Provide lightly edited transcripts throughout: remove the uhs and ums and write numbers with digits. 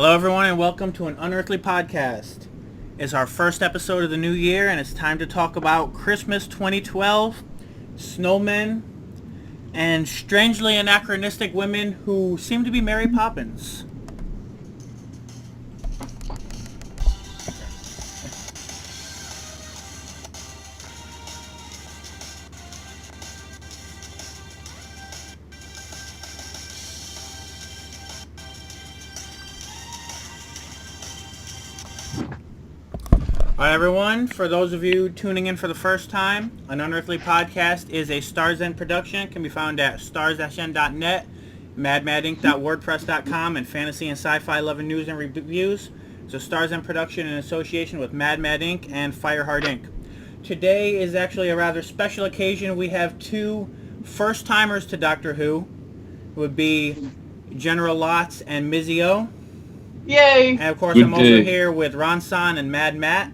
Hello, everyone, and welcome to an Unearthly podcast. It's our first episode of the new year, and it's time to talk about Christmas 2012, snowmen, and strangely anachronistic women who seem to be Mary Poppins. Alright, everyone, for those of you tuning in for the first time, an Unearthly podcast is a Stars End production. It can be found at stars-n.net, madmadinc.wordpress.com, and fantasy and sci-fi loving news and reviews. It's a Stars End production in association with Mad Inc. and Fireheart Inc. Today is actually a rather special occasion. We have two first-timers to Doctor Who. It would be General Lotz and MizzeeOH. Yay! And of course, I'm also here with Ronson and Mad Matt.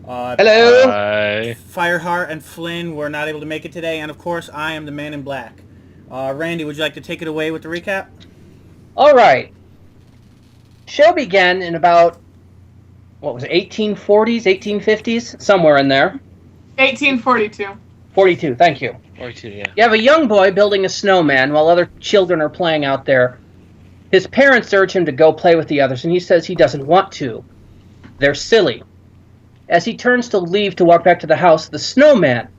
Hello! Hi. Fireheart and Flynn were not able to make it today, and of course, I am the man in black. Randy, would you like to take it away with the recap? Alright. Show began in about, 1840s, 1850s? Somewhere in there. 1842. 42, thank you. 42, yeah. You have a young boy building a snowman while other children are playing out there. His parents urge him to go play with the others, and he says he doesn't want to. They're silly. As he turns to leave to walk back to the house, the snowman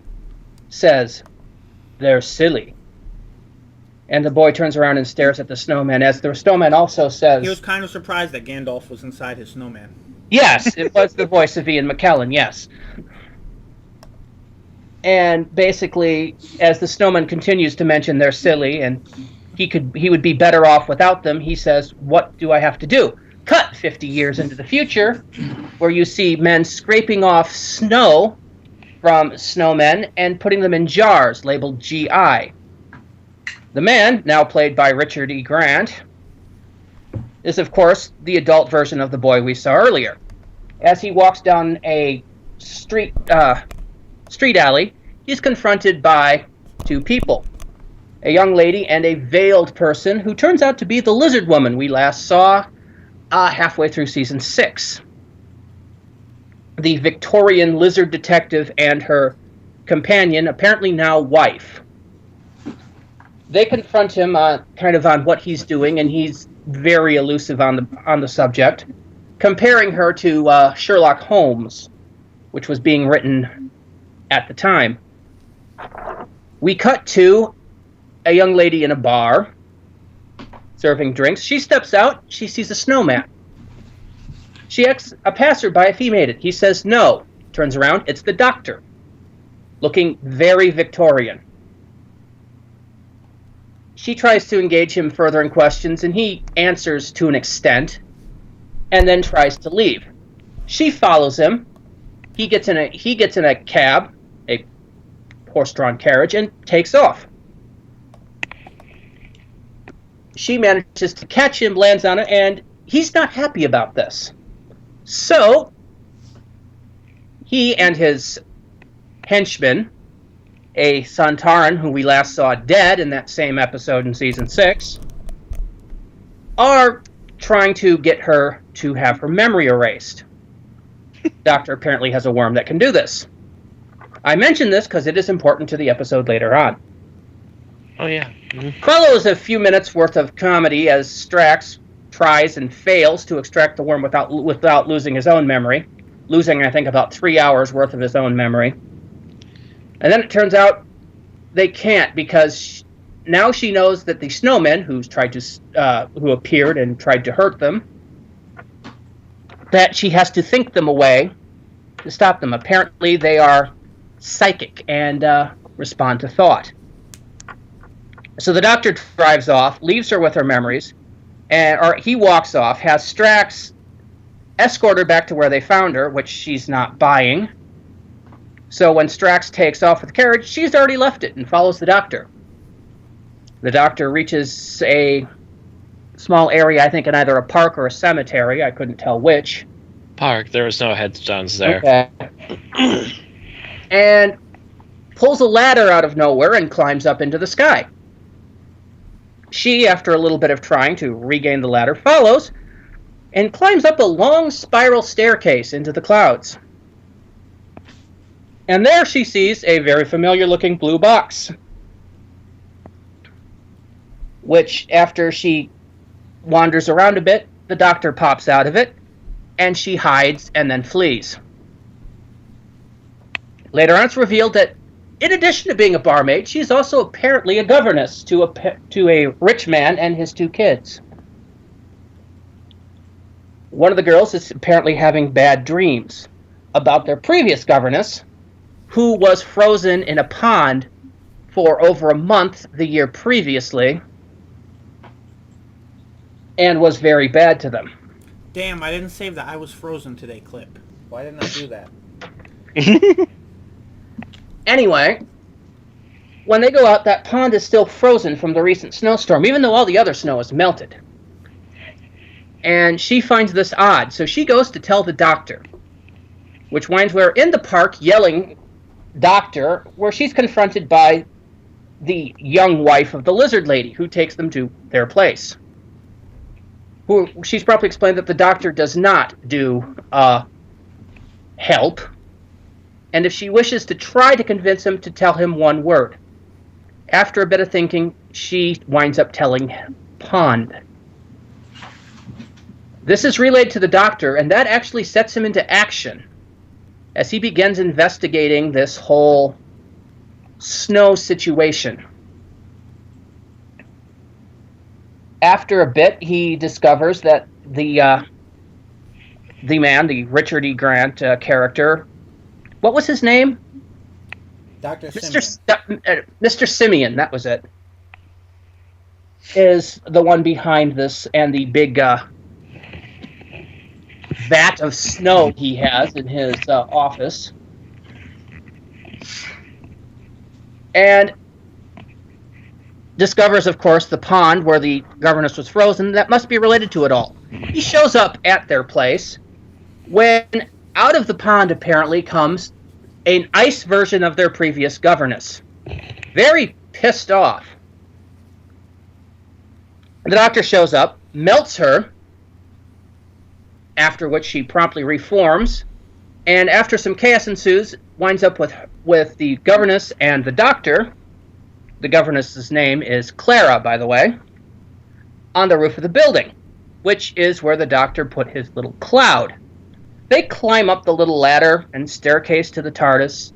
says, "They're silly." And the boy turns around and stares at the snowman, as the snowman also says... He was kind of surprised that Gandalf was inside his snowman. Yes, it was the voice of Ian McKellen, yes. And basically, as the snowman continues to mention they're silly, and he would be better off without them, he says, "What do I have to do?" Cut 50 years into the future, where you see men scraping off snow from snowmen and putting them in jars labeled GI. The man, now played by Richard E. Grant, is of course the adult version of the boy we saw earlier. As he walks down a street alley, he's confronted by two people, a young lady and a veiled person who turns out to be the lizard woman we last saw halfway through season 6. The Victorian lizard detective and her companion, apparently now wife. They confront him kind of on what he's doing, and he's very elusive on the subject, comparing her to Sherlock Holmes, which was being written at the time. We cut to a young lady in a bar serving drinks. She steps out. She sees a snowman. She asks a passerby if he made it. He says no. Turns around. It's the doctor, looking very Victorian. She tries to engage him further in questions, and he answers to an extent, and then tries to leave. She follows him. He gets in a cab, a horse-drawn carriage, and takes off. She manages to catch him, lands on it, and he's not happy about this. So, he and his henchman, a Santaran who we last saw dead in that same episode in Season 6, are trying to get her to have her memory erased. The doctor apparently has a worm that can do this. I mention this because it is important to the episode later on. Oh, yeah. Mm-hmm. Follows a few minutes worth of comedy as Strax tries and fails to extract the worm without losing his own memory. Losing, I think, about 3 hours worth of his own memory. And then it turns out they can't, because now she knows that the snowmen who appeared and tried to hurt them, that she has to think them away to stop them. Apparently they are psychic and respond to thought. So the doctor drives off, leaves her with her memories, or he walks off, has Strax escort her back to where they found her, which she's not buying. So when Strax takes off with the carriage, she's already left it and follows the doctor. The doctor reaches a small area, I think in either a park or a cemetery, I couldn't tell which. Park, there was no headstones there. Okay. And pulls a ladder out of nowhere and climbs up into the sky. She, after a little bit of trying to regain the ladder, follows, and climbs up a long spiral staircase into the clouds. And there she sees a very familiar-looking blue box, which, after she wanders around a bit, the doctor pops out of it, and she hides and then flees. Later on, it's revealed that, in addition to being a barmaid, she's also apparently a governess to a rich man and his 2 kids. One of the girls is apparently having bad dreams about their previous governess, who was frozen in a pond for over a month the year previously and was very bad to them. Damn, I didn't save the I was frozen today clip. Why didn't I do that? Anyway, when they go out, that pond is still frozen from the recent snowstorm, even though all the other snow is melted. And she finds this odd, so she goes to tell the doctor, which winds her in the park yelling, "Doctor," where she's confronted by the young wife of the lizard lady, who takes them to their place. Who she's probably explained that the doctor does not do help, and if she wishes to try to convince him to tell him one word. After a bit of thinking, she winds up telling pond. This is relayed to the doctor, and that actually sets him into action as he begins investigating this whole snow situation. After a bit, he discovers that the man, the Richard E. Grant character, what was his name? Dr. Mr. Simeon, that was it, is the one behind this, and the big vat of snow he has in his office. And discovers, of course, the pond where the governess was frozen. That must be related to it all. He shows up at their place when out of the pond apparently comes an ice version of their previous governess. Very pissed off. The doctor shows up, melts her, after which she promptly reforms, and after some chaos ensues, winds up with the governess and the doctor. The governess's name is Clara, by the way, on the roof of the building, which is where the doctor put his little cloud. They climb up the little ladder and staircase to the TARDIS.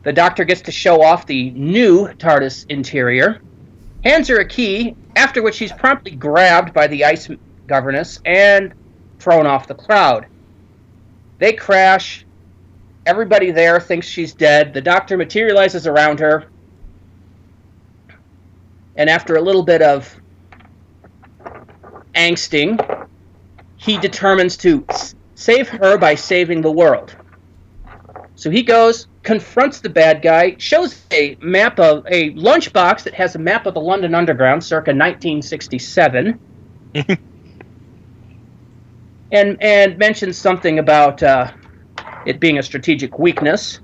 The doctor gets to show off the new TARDIS interior, hands her a key, after which she's promptly grabbed by the ice governess and thrown off the cloud. They crash. Everybody there thinks she's dead. The doctor materializes around her, and after a little bit of angsting, he determines to save her by saving the world. So he goes, confronts the bad guy, shows a map of a lunchbox that has a map of the London Underground circa 1967, and mentions something about it being a strategic weakness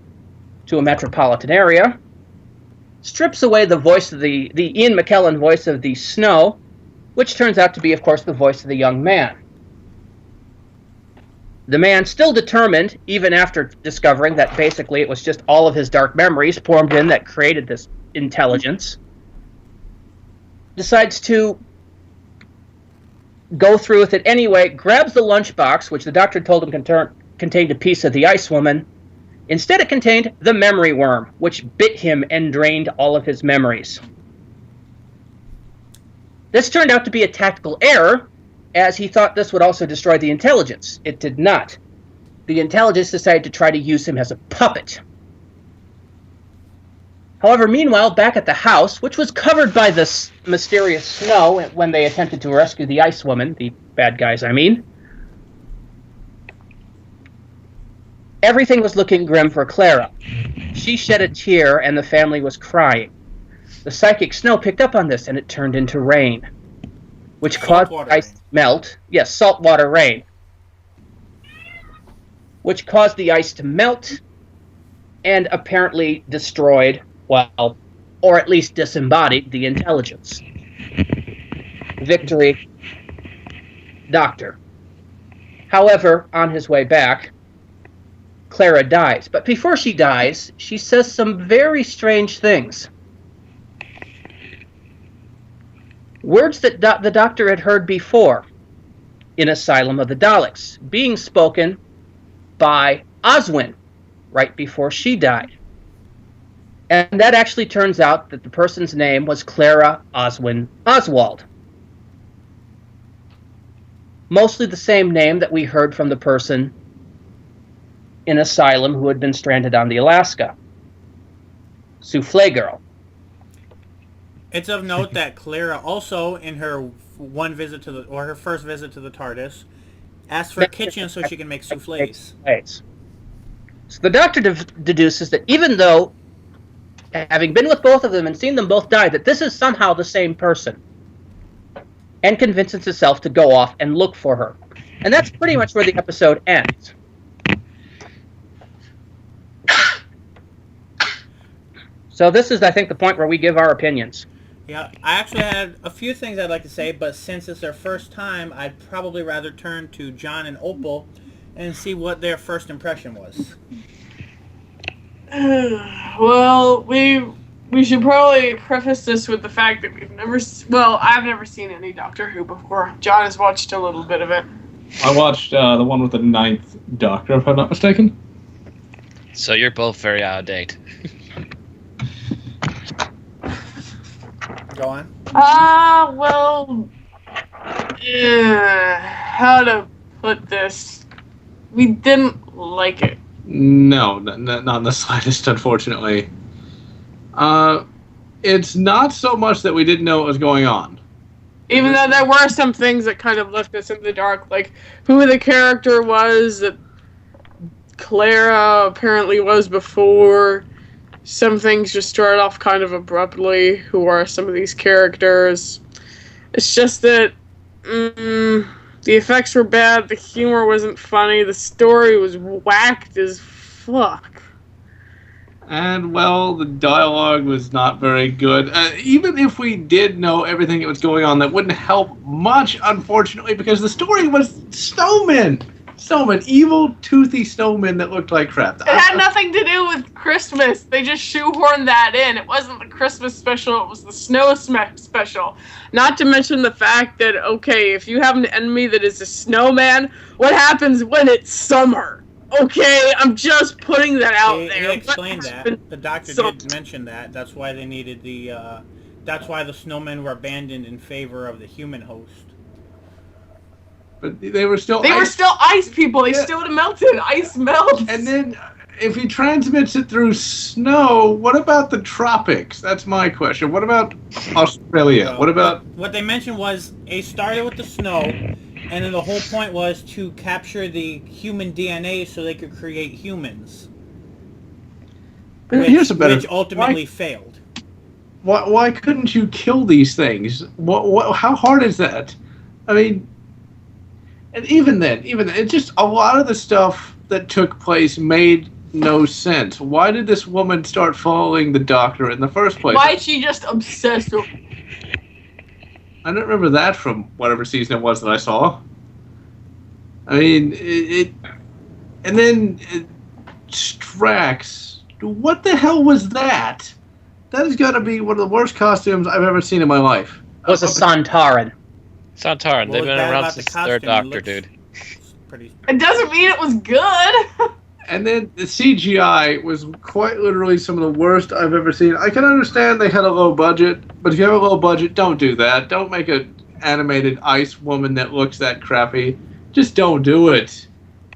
to a metropolitan area. Strips away the voice of the Ian McKellen voice of the snow, which turns out to be, of course, the voice of the young man. The man, still determined, even after discovering that basically it was just all of his dark memories formed in that created this intelligence, decides to go through with it anyway, grabs the lunchbox, which the doctor told him contained a piece of the Ice Woman. Instead, it contained the memory worm, which bit him and drained all of his memories. This turned out to be a tactical error, as he thought this would also destroy the intelligence. It did not. The intelligence decided to try to use him as a puppet. However, meanwhile, back at the house, which was covered by this mysterious snow when they attempted to rescue the Ice Woman, the bad guys, I mean, everything was looking grim for Clara. She shed a tear, and the family was crying. The psychic snow picked up on this, and it turned into rain, which caused the ice to melt. Yes, saltwater rain. Which caused the ice to melt, and apparently destroyed, well, or at least disembodied, the intelligence. Victory. Doctor. However, on his way back, Clara dies. But before she dies, she says some very strange things. Words that the Doctor had heard before in Asylum of the Daleks, being spoken by Oswin right before she died. And that actually turns out that the person's name was Clara Oswin Oswald. Mostly the same name that we heard from the person in Asylum who had been stranded on the Alaska. Souffle Girl. It's of note that Clara also, in her her first visit to the TARDIS, asked for a kitchen so she can make souffles. So the Doctor deduces that even though, having been with both of them and seen them both die, that this is somehow the same person. And convinces himself to go off and look for her. And that's pretty much where the episode ends. So this is, I think, the point where we give our opinions. Yeah, I actually had a few things I'd like to say, but since it's their first time, I'd probably rather turn to John and Opal and see what their first impression was. Well, we should probably preface this with the fact that I've never seen any Doctor Who before. John has watched a little bit of it. I watched the one with the 9th Doctor, if I'm not mistaken. So you're both very out of date. Go on. How to put this? We didn't like it. No, not in the slightest, unfortunately. It's not so much that we didn't know what was going on. Even though there were some things that kind of left us in the dark, like who the character was that Clara apparently was before. Some things just started off kind of abruptly. Who are some of these characters? It's just that the effects were bad, the humor wasn't funny, the story was whacked as fuck. And, well, the dialogue was not very good. Even if we did know everything that was going on, that wouldn't help much, unfortunately, because the story was snowmen. Snowmen. Evil, toothy snowmen that looked like crap. It had nothing to do with Christmas. They just shoehorned that in. It wasn't the Christmas special, it was the snow special. Not to mention the fact that, okay, if you have an enemy that is a snowman, what happens when it's summer? Okay, I'm just putting that out there. He explained that. The Doctor did mention that. That's why they needed that's why the snowmen were abandoned in favor of the human host. But they were still ice people. They still would have melted. Ice melts. And then, if he transmits it through snow, what about the tropics? That's my question. What about Australia? What about... What they mentioned was, it started with the snow, and then the whole point was to capture the human DNA so they could create humans. Here's a better... Which ultimately failed. Why couldn't you kill these things? How hard is that? I mean... And even then, it's just a lot of the stuff that took place made no sense. Why did this woman start following the Doctor in the first place? Why is she just obsessed with... I don't remember that from whatever season it was that I saw. I mean, and then Strax. What the hell was that? That has got to be one of the worst costumes I've ever seen in my life. It was a Sontaran. Sontaran, they've been around since the third Doctor, dude. It doesn't mean it was good. And then the CGI was quite literally some of the worst I've ever seen. I can understand they had a low budget, but if you have a low budget, don't do that. Don't make an animated ice woman that looks that crappy. Just don't do it.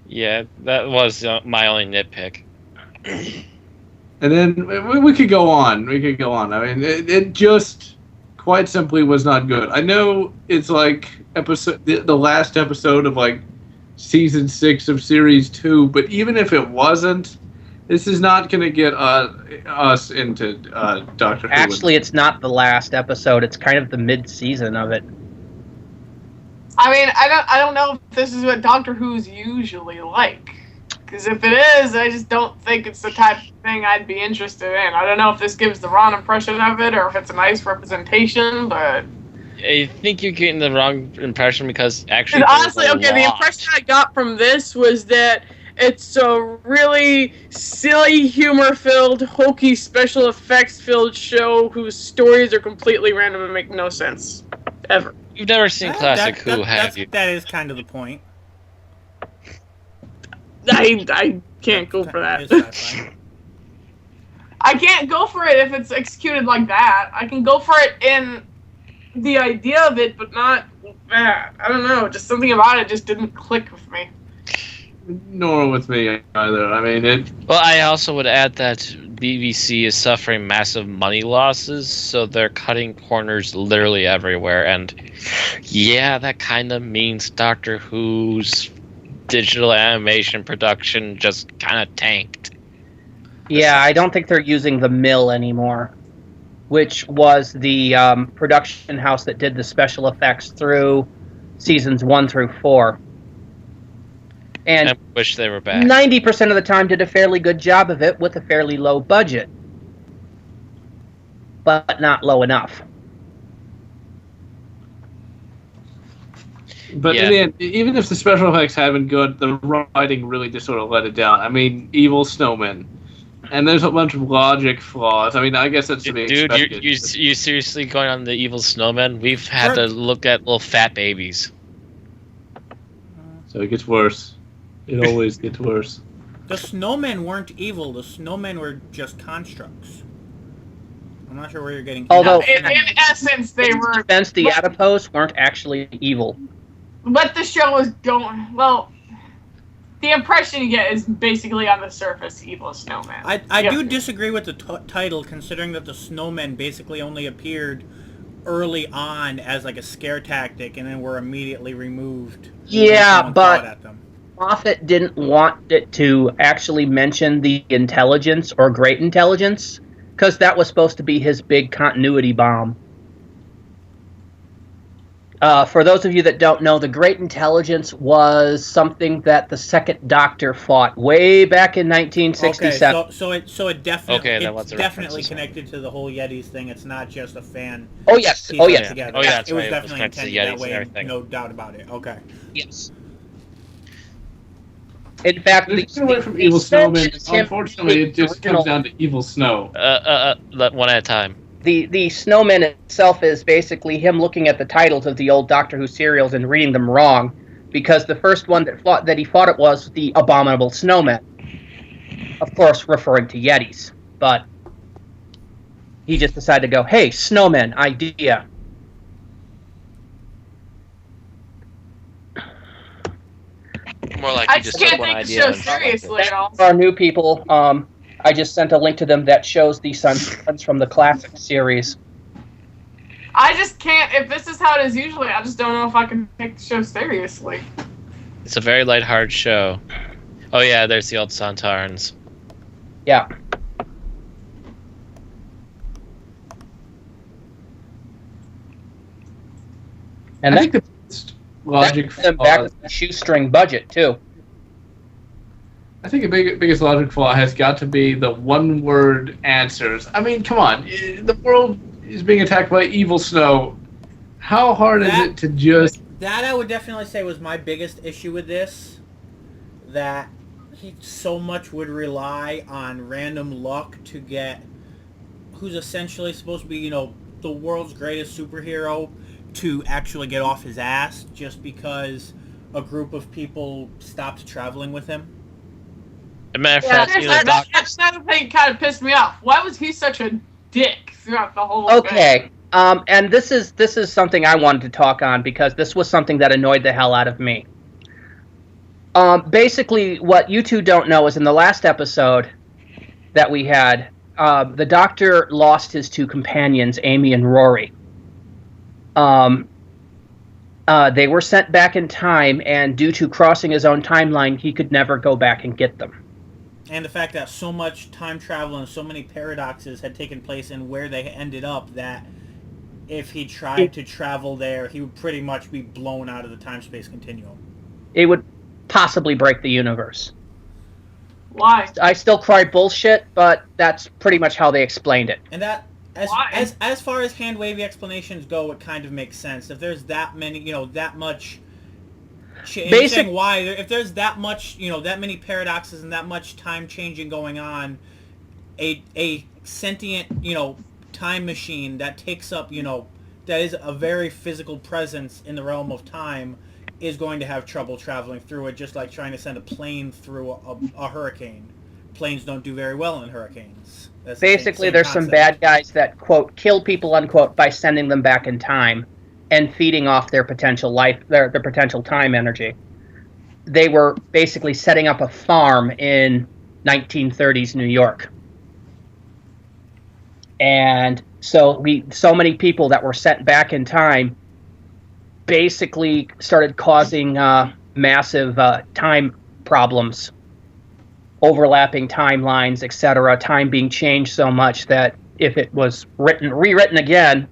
Yeah, that was my only nitpick. And then we could go on. I mean, it just quite simply was not good. I know it's like the last episode of like season 6 of series 2, but even if it wasn't, this is not going to get us into Doctor Who. Actually, it's not the last episode. It's kind of the mid-season of it. I mean, I don't know if this is what Doctor Who's usually like. Because if it is, I just don't think it's the type of thing I'd be interested in. I don't know if this gives the wrong impression of it or if it's a nice representation, but... I think you're getting the wrong impression because actually, Honestly, there's a okay, the lot. impression I got from this was that it's a really silly, humor-filled, hokey, special effects-filled show whose stories are completely random and make no sense. Ever. You've never seen Classic Who, have you? That is kind of the point. I can't go for that. It's sci-fi. I can't go for it if it's executed like that. I can go for it in the idea of it, but not that. I don't know. Just something about it just didn't click with me. Nor with me either. I mean, it. Well, I also would add that BBC is suffering massive money losses, so they're cutting corners literally everywhere. And yeah, that kind of means Doctor Who's digital animation production just kind of tanked. Yeah, I don't think they're using the Mill anymore, which was the production house that did the special effects through seasons 1 through 4. And I wish they were back. 90% of the time did a fairly good job of it with a fairly low budget. But not low enough. But in the end, even if the special effects had been good, the writing really just sort of let it down. I mean, evil snowmen. And there's a bunch of logic flaws. I mean, I guess that's to be expected. Dude, you seriously going on the evil snowmen? We've had to look at little fat babies. So it gets worse. It always gets worse. The snowmen weren't evil. The snowmen were just constructs. I'm not sure where you're getting. Although, In essence, they were. Defense, the adipose weren't actually evil. What the show was going. Well, the impression you get is basically on the surface evil snowman. I do disagree with the title, considering that the snowmen basically only appeared early on as like a scare tactic, and then were immediately removed. Yeah, when someone but thought at them. Moffat didn't want it to actually mention the intelligence or great intelligence, because that was supposed to be his big continuity bomb. For those of you that don't know, the Great Intelligence was something that the Second Doctor fought way back in 1967. Okay, so it definitely that's a definitely reference. connected to the whole Yetis thing. It's not just a fan. Oh yes, piece oh put yes, together. Oh, yeah, that's it was right. It was definitely connected to intended the that Yetis way, and everything. no doubt about it. Okay. yes. In fact, There's no way from evil snowmen. Unfortunately, it just comes down to evil snow. One at a time. The Snowman itself is basically him looking at the titles of the old Doctor Who serials and reading them wrong, because the first one that he thought it was the Abominable Snowmen, of course referring to Yetis. But he just decided to go, "Hey, snowmen, idea." More like I you just just can't took one take the idea show and thought like it. seriously at all. For our new people, I just sent a link to them that shows the suns from the classic series. I just can't. If this is how it is usually, I just don't know if I can take the show seriously. It's a very lighthearted show. Oh yeah, there's the old Santarans. Yeah. And I that, think the biggest logic that's them back flaw. with the shoestring budget too. I think the biggest logic flaw has got to be the one-word answers. I mean, come on, the world is being attacked by evil snow. How hard is it to just? That I would definitely say was my biggest issue with this. That he so much would rely on random luck to get who's essentially supposed to be, the world's greatest superhero to actually get off his ass just because a group of people stopped traveling with him. As a matter of Yeah, fact, that's another thing kind of pissed me off. Why was he such a dick throughout the whole Okay. And this is something I wanted to talk on because this was something that annoyed the hell out of me. Basically, what you two don't know is in the last episode that we had, the Doctor lost his two companions, Amy and Rory. They were sent back in time, and due to crossing his own timeline, he could never go back and get them. And the fact that so much time travel and so many paradoxes had taken place in where they ended up that if he tried to travel there, he would pretty much be blown out of the time-space continuum. It would possibly break the universe. Why? I still cry bullshit, but that's pretty much how they explained it. And that Why? As far as hand wavy explanations go, it kind of makes sense. If there's that many, that much. Saying why? If there's that much, that many paradoxes and that much time changing going on, a sentient, time machine that takes up, that is a very physical presence in the realm of time, is going to have trouble traveling through it, just like trying to send a plane through a hurricane. Planes don't do very well in hurricanes. That's Basically, same there's concept. some bad guys that, quote, kill people, unquote, by sending them back in time and feeding off their potential their potential time energy. They were basically setting up a farm in 1930s New York. And so many people that were sent back in time basically started causing massive time problems, overlapping timelines, etc. Time being changed so much that if it was rewritten again,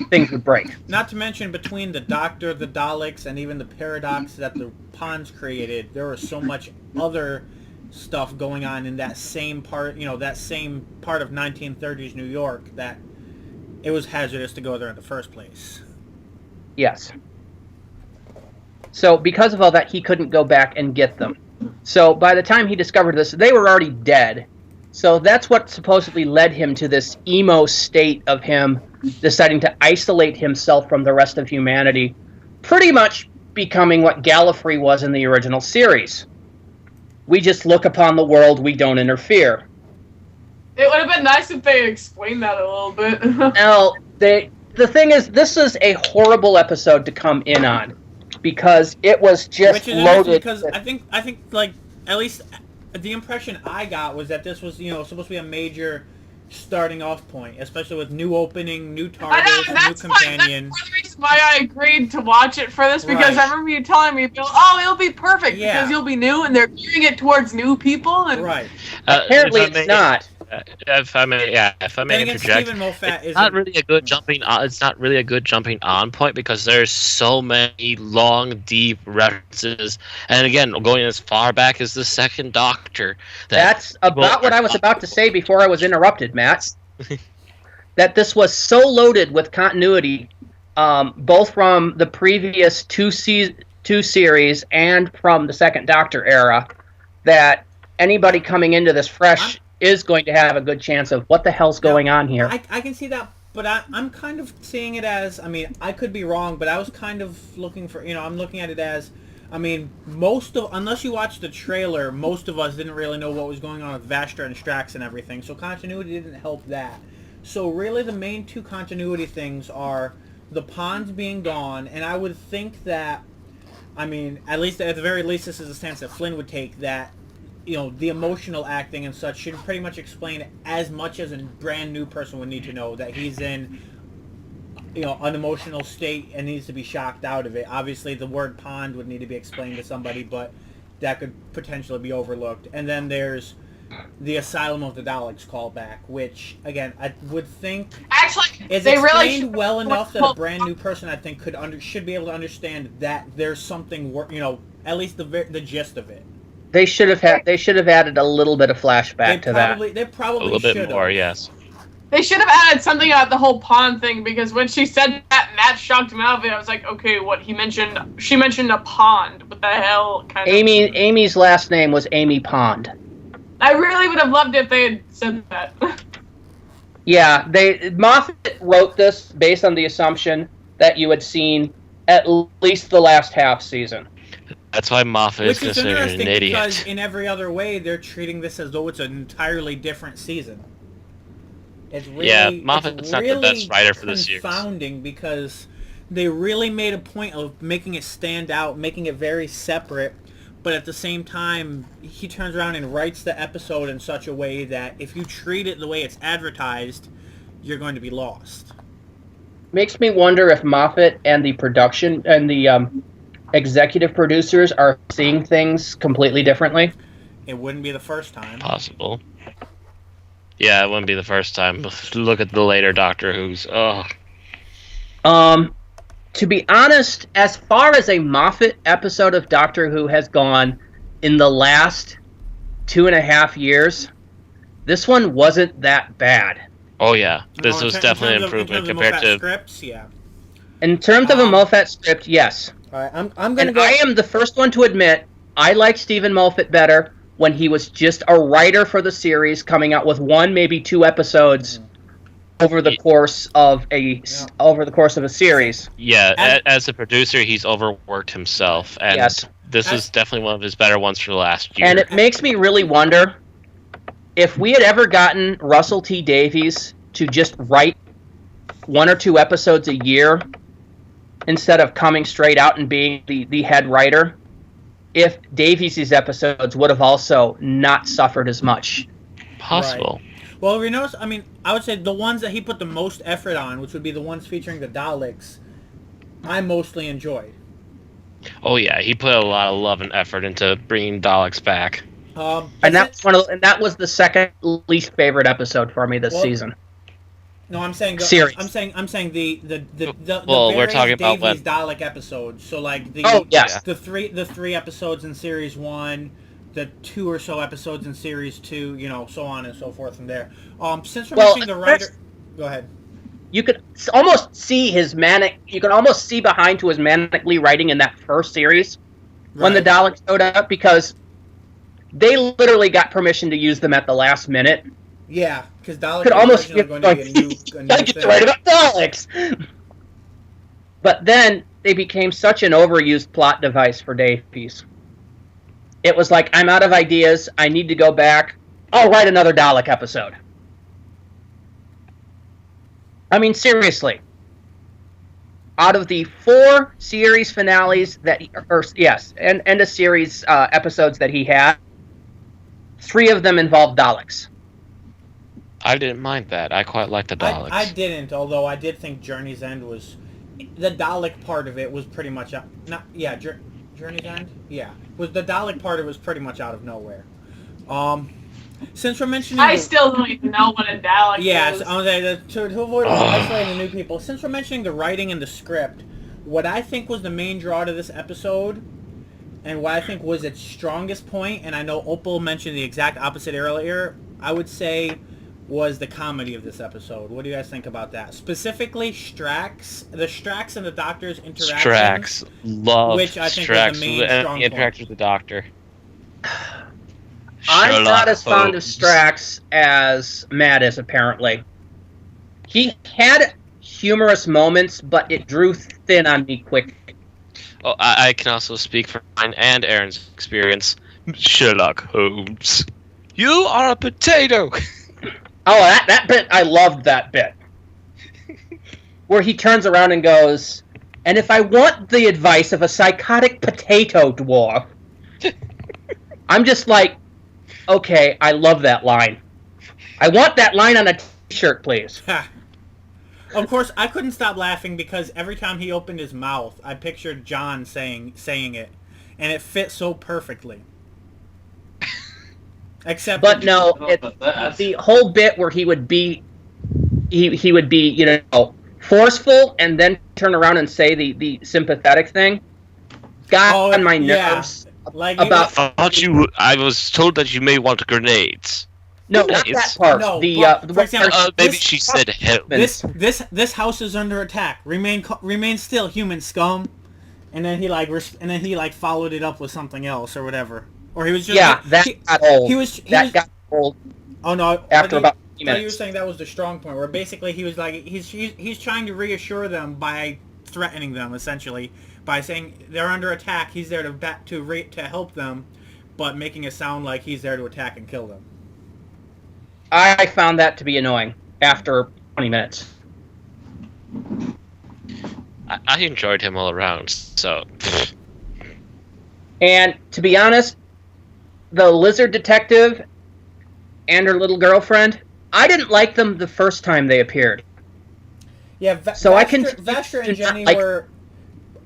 things would break. Not to mention, between the Doctor, the Daleks, and even the paradox that the Ponds created, there was so much other stuff going on in that same part, that same part of 1930s New York, that it was hazardous to go there in the first place. Yes. So because of all that, he couldn't go back and get them. So by the time he discovered this, they were already dead. So that's what supposedly led him to this emo state of him deciding to isolate himself from the rest of humanity, pretty much becoming what Gallifrey was in the original series. We just look upon the world, we don't interfere. It would have been nice if they had explained that a little bit. Now, the thing is, this is a horrible episode to come in on, because it was just loaded. Because I think like, at least the impression I got was that this was supposed to be a major starting off point, especially with new opening, new TARDIS, new companion. That's the reason why I agreed to watch it for this, because Right. I remember you telling me, it'll be perfect because you'll be new and they're gearing it towards new people. And Right. Apparently it's not. If I may interject, Stephen Moffat it's not really a good jumping on. It's not really a good jumping on point because there's so many long, deep references, and again, going as far back as the Second Doctor. That's about what I was about to say before I was interrupted, Matt. That this was so loaded with continuity, both from the previous two series and from the Second Doctor era, that anybody coming into this fresh is going to have a good chance of what the hell's going on here. I can see that, but I'm kind of seeing it as, I could be wrong, but I was kind of looking for, I'm looking at it as, unless you watch the trailer, most of us didn't really know what was going on with Vastra and Strax and everything, so continuity didn't help that. So really the main two continuity things are the Ponds being gone, and I would think that, at the very least, this is a stance that Flynn would take, that the emotional acting and such should pretty much explain as much as a brand new person would need to know, that he's in an emotional state and needs to be shocked out of it. Obviously the word pond would need to be explained to somebody, but that could potentially be overlooked. And then there's the Asylum of the Daleks callback, which again I would think actually is they explained really well enough that a brand new person I think should be able to understand that there's something at least the gist of it. They should have added a little bit of flashback to that. They probably a little bit should've. more, yes. They should have added something about the whole pond thing, because when she said that, Matt shocked him out of it. I was like, okay, what she mentioned a pond. What the hell? Amy's last name was Amy Pond. I really would have loved it if they had said that. Yeah, Moffat wrote this based on the assumption that you had seen at least the last half season. That's why Moffat is Which is considered interesting an idiot. because in every other way they're treating this as though it's an entirely different season. It's really, Moffat's not the best writer for this series. Confounding because they really made a point of making it stand out, making it very separate, but at the same time he turns around and writes the episode in such a way that if you treat it the way it's advertised, you're going to be lost. Makes me wonder if Moffat and the production and the executive producers are seeing things completely differently. It wouldn't be the first time. Possible. Yeah, it wouldn't be the first time. Look at the later Doctor Who's. To be honest, as far as a Moffat episode of Doctor Who has gone in the last 2.5 years, this one wasn't that bad. Oh yeah, You this know, was definitely an in improvement terms of compared Moffat to. scripts, yeah. In terms of a Moffat script, yes. All right, I'm gonna And go. I am the first one to admit I liked Stephen Moffat better when he was just a writer for the series, coming out with 1, maybe 2 episodes over the course of a series. Yeah, as a producer, he's overworked himself, and Yes. this is definitely one of his better ones for the last year. And it makes me really wonder if we had ever gotten Russell T Davies to just write 1 or 2 episodes a year instead of coming straight out and being the head writer, if Davies' episodes would have also not suffered as much. Possible. Right. Well, if you notice, I mean, I would say the ones that he put the most effort on, which would be the ones featuring the Daleks, I mostly enjoyed. Oh yeah, he put a lot of love and effort into bringing Daleks back. And that was the second least favorite episode for me this season. No, I'm saying series. I'm saying the Well, we're various talking about Davies Dalek episodes. So like the the three episodes in series 1, the 2 or so episodes in series 2, you know, so on and so forth from there. Since we're mentioning the writer, go ahead. You could almost see his manic. You can almost see behind to his manically writing in that first series when the Daleks showed up, because they literally got permission to use them at the last minute. Yeah, because Daleks could almost are going to be a new thing. Write about Daleks. But then they became such an overused plot device for Davies. It was like, I'm out of ideas. I need to go back. I'll write another Dalek episode. I mean, seriously. Out of the 4 series finales and end of series episodes that he had, 3 of them involved Daleks. I didn't mind that. I quite liked the Daleks. I didn't, although I did think Journey's End was... The Dalek part of it was pretty much... Journey's End? Yeah. The Dalek part of it was pretty much out of nowhere. Since we're mentioning... I still don't even know what a Dalek is. Yes, to avoid isolating the new people, since we're mentioning the writing and the script, what I think was the main draw to this episode, and what I think was its strongest point, and I know Opal mentioned the exact opposite earlier, I would say was the comedy of this episode. What do you guys think about that? Specifically, Strax and the Doctor's interaction. Strax. Love which I think Strax. was the main strong point. Interact with the Doctor. I'm not as fond of Strax as Matt is, apparently. He had humorous moments, but it drew thin on me quick. Oh, I can also speak for mine and Aaron's experience. Sherlock Holmes. You are a potato! Oh, that bit, I loved that bit. Where he turns around and goes, and if I want the advice of a psychotic potato dwarf, I'm just like, okay, I love that line. I want that line on a t-shirt, please. Of course, I couldn't stop laughing because every time he opened his mouth, I pictured John saying it, and it fit so perfectly. Except, but no, the whole bit where he would be, you know, forceful and then turn around and say the sympathetic thing, got on my nerves. Like I was told that you may want grenades. No, not that part. No, for example, maybe she said help. This house is under attack. Remain still, human scum. And then he followed it up with something else or whatever. Or he was just got old. That got old. Oh no! After about 50 minutes. You were saying that was the strong point, where basically he was like he's trying to reassure them by threatening them, essentially by saying they're under attack. He's there to help them, but making it sound like he's there to attack and kill them. I found that to be annoying after 20 minutes. I enjoyed him all around. So. And to be honest, the lizard detective and her little girlfriend, I didn't like them the first time they appeared. Yeah, Vastra and Jenny were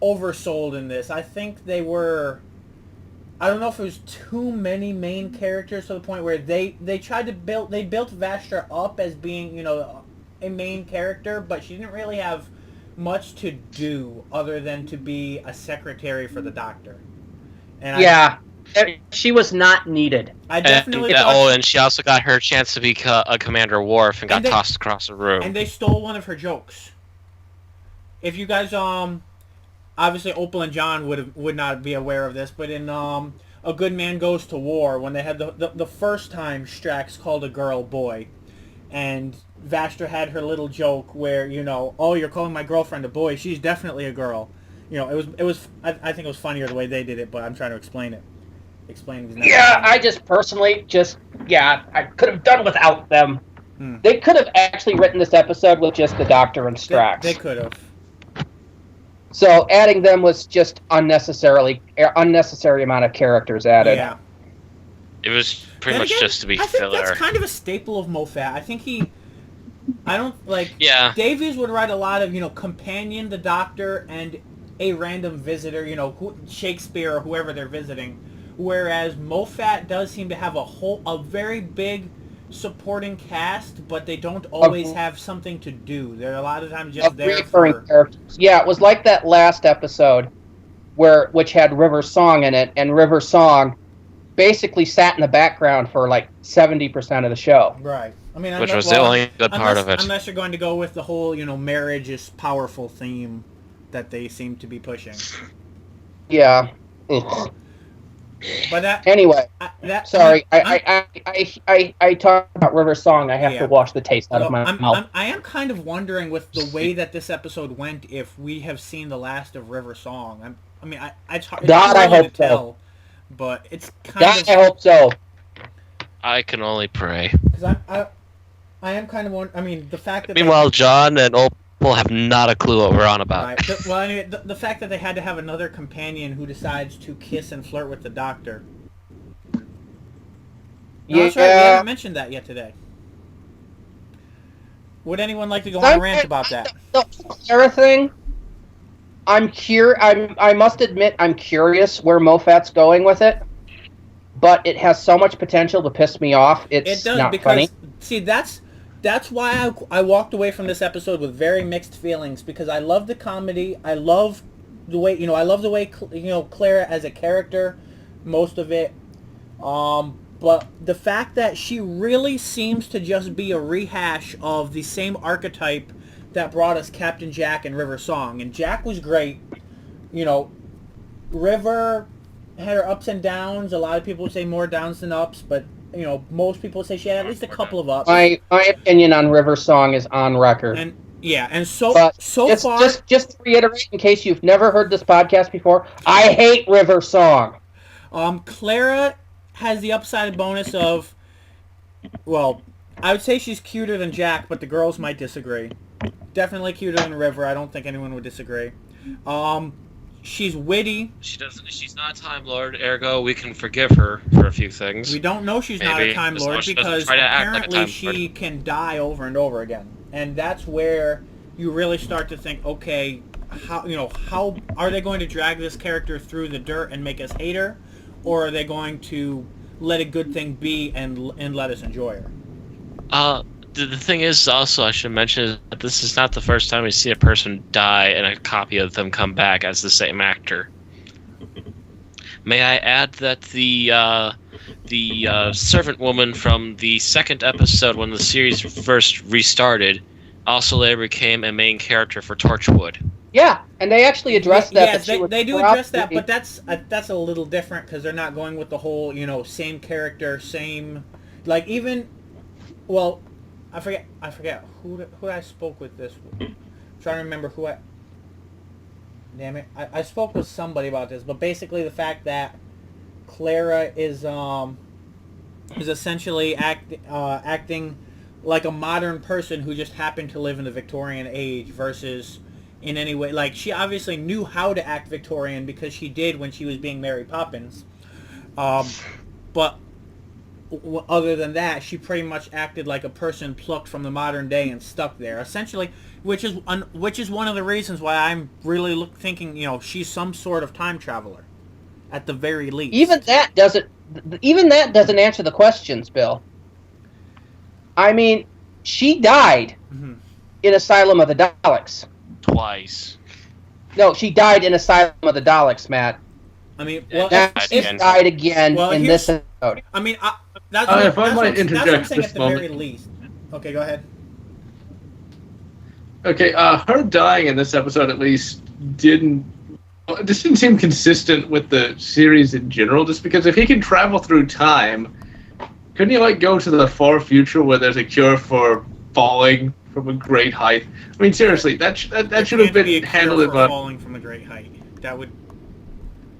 oversold in this. I think they were... I don't know if it was too many main characters to the point where they built Vastra up as being, you know, a main character, but she didn't really have much to do other than to be a secretary for the Doctor. And She was not needed. I definitely and, thought. and she also got her chance to be a Commander Worf and got tossed across the room. And they stole one of her jokes. If you guys obviously Opal and John would not be aware of this, but in A Good Man Goes to War, when they had the first time Strax called a girl boy, and Vastra had her little joke where, oh, you're calling my girlfriend a boy, she's definitely a girl. It was I think it was funnier the way they did it, but I'm trying to explain it. Yeah, I just personally I could have done without them. They could have actually written this episode with just the Doctor and Strax. They could have. So adding them was just unnecessary amount of characters added. Yeah. It was pretty much just to be I filler. think that's kind of a staple of Moffat. I think Yeah. Davies would write a lot of, companion the Doctor and a random visitor, Shakespeare or whoever they're visiting. Whereas Moffat does seem to have a very big supporting cast, but they don't always have something to do. They're a lot of times just there for... characters. Yeah, it was like that last episode which had River Song in it, and River Song basically sat in the background for like 70% of the show. Right. I mean, which was the only good part of it. Unless you're going to go with the whole, marriage is powerful theme that they seem to be pushing. Yeah. But that anyway, sorry, I talked about River Song. I have to wash the taste out of my mouth. I am kind of wondering with the way that this episode went if we have seen the last of River Song. It's hard I hope to tell, so. But it's kind of. I hope so. I can only pray. Because I am kind of wondering. The fact that. Meanwhile, John and Opal have not a clue what we're on about. Right. Anyway, the fact that they had to have another companion who decides to kiss and flirt with the Doctor. No, that's right. We haven't mentioned that yet today. Would anyone like to go on a rant about that? The Clara thing. I must admit, I'm curious where Moffat's going with it, but it has so much potential to piss me off. It does, not because, funny. See, that's why I walked away from this episode with very mixed feelings, because I love the comedy. I love the way Clara as a character, most of it. But the fact that she really seems to just be a rehash of the same archetype that brought us Captain Jack and River Song. And Jack was great. River had her ups and downs. A lot of people would say more downs than ups, but most people would say she had at least a couple of ups. My opinion on River Song is on record. And so far, just to reiterate, in case you've never heard this podcast before, I hate River Song. Clara has the upside bonus of, well, I would say she's cuter than Jack, but the girls might disagree. Definitely cuter than River. I don't think anyone would disagree. She's witty. She's not a Time Lord, ergo we can forgive her for a few things. We don't know she's not a Time Lord because apparently she can die over and over again. And that's where you really start to think, okay, how are they going to drag this character through the dirt and make us hate her? Or are they going to let a good thing be and let us enjoy her? The thing is, also, I should mention that this is not the first time we see a person die and a copy of them come back as the same actor. May I add that the servant woman from the second episode when the series first restarted also later became a main character for Torchwood. Yeah, and they actually addressed that. Yes, they do address that, but that's a little different because they're not going with the whole, same character, same, like even, well, I forget who I spoke with this. I'm trying to remember who I. Damn it! I spoke with somebody about this, but basically the fact that Clara is essentially acting like a modern person who just happened to live in the Victorian age versus in any way, like she obviously knew how to act Victorian because she did when she was being Mary Poppins, but other than that, she pretty much acted like a person plucked from the modern day and stuck there, essentially, which is one of the reasons why I'm really thinking, she's some sort of time traveler, at the very least. Even that doesn't answer the questions, Bill. I mean, she died in Asylum of the Daleks. Twice. No, she died in Asylum of the Daleks, Matt. I mean, Yeah, well, Now died she's again. died again Well, in here's- this episode. I mean, that's If I that's might that's what I'm interject saying this at the moment. very least. Okay, go ahead. Okay, her dying in this episode at least this didn't seem consistent with the series in general, just because if he can travel through time, couldn't he, like, go to the far future where there's a cure for falling from a great height? I mean, seriously, that should have There can't be a been cure handled for in falling from a great height.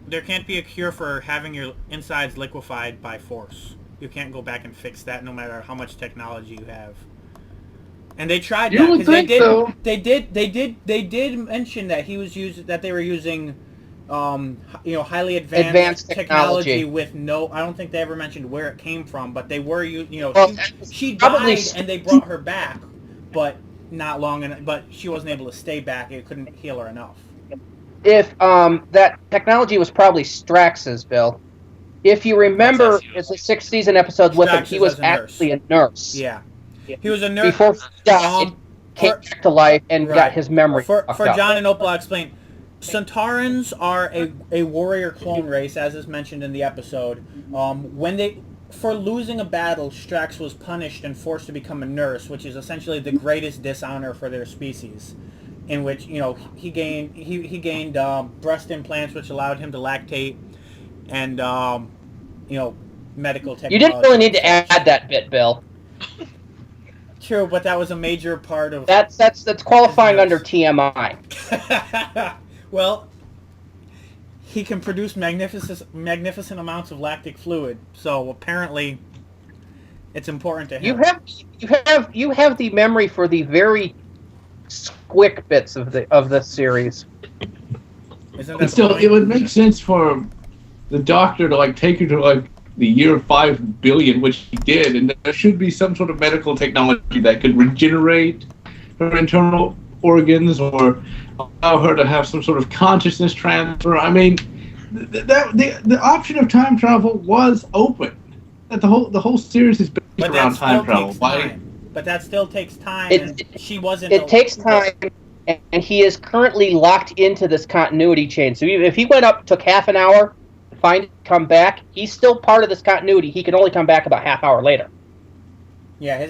There can't be a cure for having your insides liquefied by force. You can't go back and fix that, no matter how much technology you have. And they tried You that would because they think did. so. They did mention that they were using, highly advanced technology with no. I don't think they ever mentioned where it came from, but they were Well, she probably died and they brought her back, but not long enough. But she wasn't able to stay back. It couldn't heal her enough. If that technology was probably Strax's, Bill. If you remember, That's it's a 6th season episode with him. Strax He is was as a nurse. actually a nurse. Yeah, he was a nurse. Before he died, came for- back to life and got Right. his memory For fucked up. John and Opal, I'll explain. Centaurans are a warrior clone race, as is mentioned in the episode. For losing a battle, Strax was punished and forced to become a nurse, which is essentially the greatest dishonor for their species. In which he gained breast implants, which allowed him to lactate, and medical technology. You didn't really need to add that bit, Bill. True, but that was a major part of. That's qualifying Nurse. under TMI. Well, he can produce magnificent amounts of lactic fluid, so apparently it's important to him. You have the memory for the very quick bits of the series. Isn't But that still, the point? it would make sense for the Doctor to, like, take her to, like, the year 5 billion, which he did, and there should be some sort of medical technology that could regenerate her internal organs or allow her to have some sort of consciousness transfer. I mean, the option of time travel was open. That the whole series is based But around that time still travel. takes Why? time. But that still takes time. It- And she wasn't. It takes time, and he is currently locked into this continuity chain. So if he went up, took half an hour, come back, he's still part of this continuity. He can only come back about half hour later. Yeah,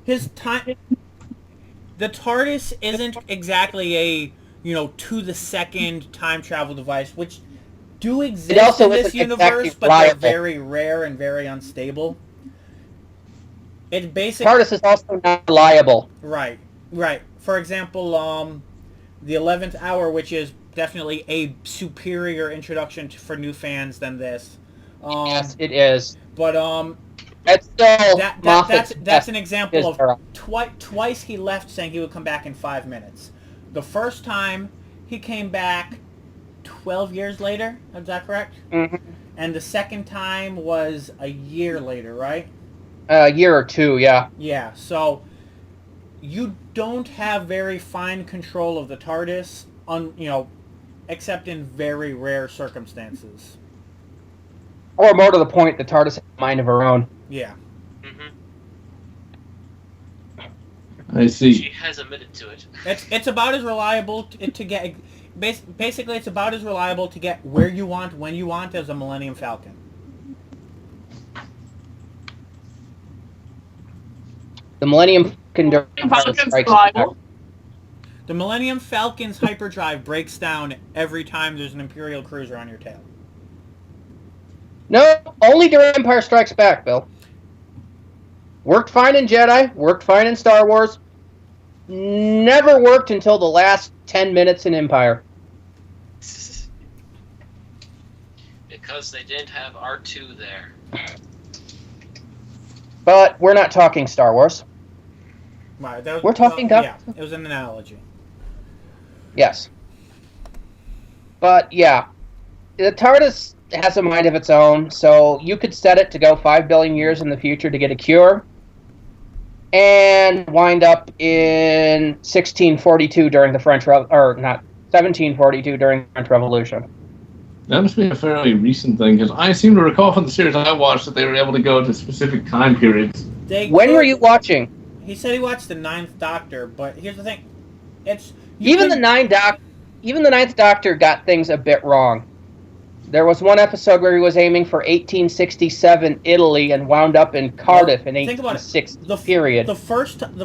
his time. The TARDIS isn't exactly a to the second time travel device, which do exist also in this isn't universe, exactly but reliable. they're very rare and very unstable. It's basic. TARDIS is also not reliable. Right. For example, the 11th Hour, which is definitely a superior introduction for new fans than this. Yes, it is. But That's still that's an example his of era. twice he left saying he would come back in 5 minutes. The first time he came back 12 years later. Is that correct? Mhm. And the second time was a year later, right? A year or two, yeah. Yeah. So you don't have very fine control of the TARDIS, except in very rare circumstances. Or more to the point, the TARDIS has a mind of her own. Yeah. I see. She has admitted to it. It's about as reliable to get. Basically, it's about as reliable to get where you want, when you want, as a Millennium Falcon. The Millennium Falcon during Empire Falcon's Strikes Back. reliable. The Millennium Falcon's hyperdrive breaks down every time there's an Imperial cruiser on your tail. No, only during Empire Strikes Back, Bill. Worked fine in Jedi, worked fine in Star Wars. Never worked until the last 10 minutes in Empire. Because they didn't have R2 there. But we're not talking Star Wars. Right, that was, We're talking yeah, it was an analogy. Yes. But, yeah. The TARDIS has a mind of its own, so you could set it to go 5 billion years in the future to get a cure, and wind up in 1642 during the French or not 1742 during the French Revolution. That must be a fairly recent thing, because I seem to recall from the series I watched that they were able to go to specific time periods. When were you watching? He said he watched the Ninth Doctor, but here's the thing: Even the Ninth Doctor got things a bit wrong. There was one episode where he was aiming for 1867 Italy and wound up in Cardiff in Think about it. 1860 period. The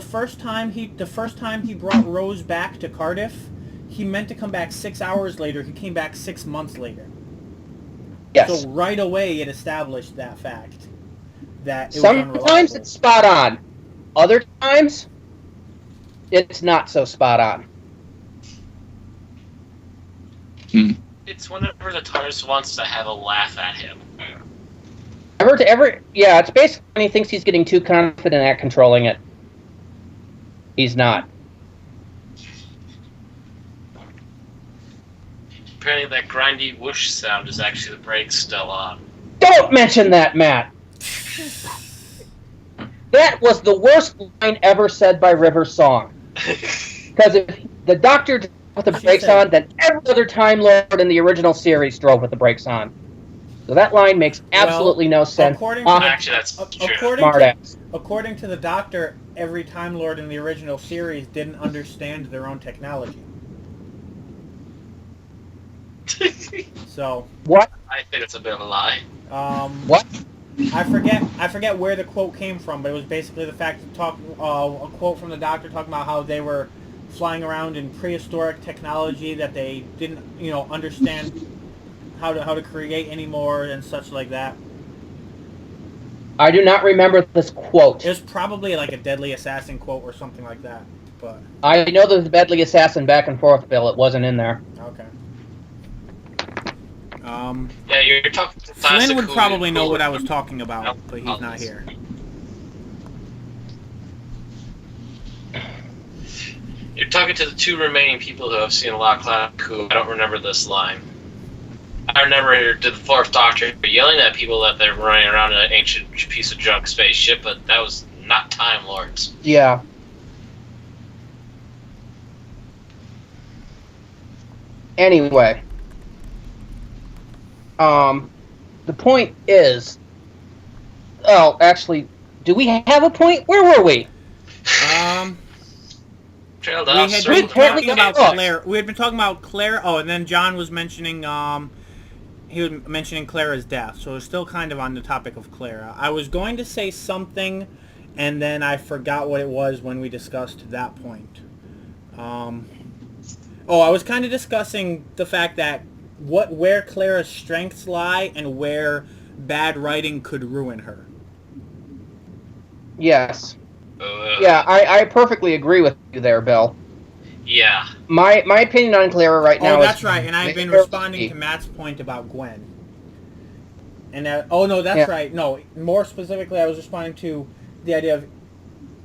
first time he brought Rose back to Cardiff, he meant to come back 6 hours later. He came back 6 months later. Yes. So right away it established that fact. That it was unreliable. Sometimes it's spot on. Other times, it's not so spot on. It's whenever the TARDIS wants to have a laugh at him. Yeah, it's basically when he thinks he's getting too confident at controlling it. He's not. Apparently that grindy whoosh sound is actually the brakes still on. Don't mention that, Matt! That was the worst line ever said by River Song. Because if the Doctor drove with the brakes on, then every other Time Lord in the original series drove with the brakes on. So that line makes absolutely no sense. According to the Doctor, every Time Lord in the original series didn't understand their own technology. So what? I think it's a bit of a lie. What? I forget where the quote came from, but it was basically the fact a quote from the Doctor talking about how they were flying around in prehistoric technology that they didn't, understand how to create anymore and such like that. I do not remember this quote. It was probably like a Deadly Assassin quote or something like that. But I know there's a Deadly Assassin back and forth, Bill. It wasn't in there. Okay. Yeah, you're talking to Flynn would probably know what I was talking about, but he's not here. You're talking to the two remaining people who have seen a lot of Cloud Who I don't remember this line. I remember the Fourth Doctor yelling at people that they're running around in an ancient piece of junk spaceship, but that was not Time Lords. Yeah. Anyway. The point is... Oh, actually, do we have a point? Where were we? Trailed we off. had been talking about Claire. We had been talking about Claire. Oh, and then John was mentioning... he was mentioning Clara's death, so it's still kind of on the topic of Clara. I was going to say something, and then I forgot what it was when we discussed that point. I was kind of discussing the fact that where Clara's strengths lie and where bad writing could ruin her. Yes. Yeah, I perfectly agree with you there, Bill. Yeah. My opinion on Clara right now is... Oh, that's right, and I've been responding to Matt's point about Gwen. And right. No, more specifically, I was responding to the idea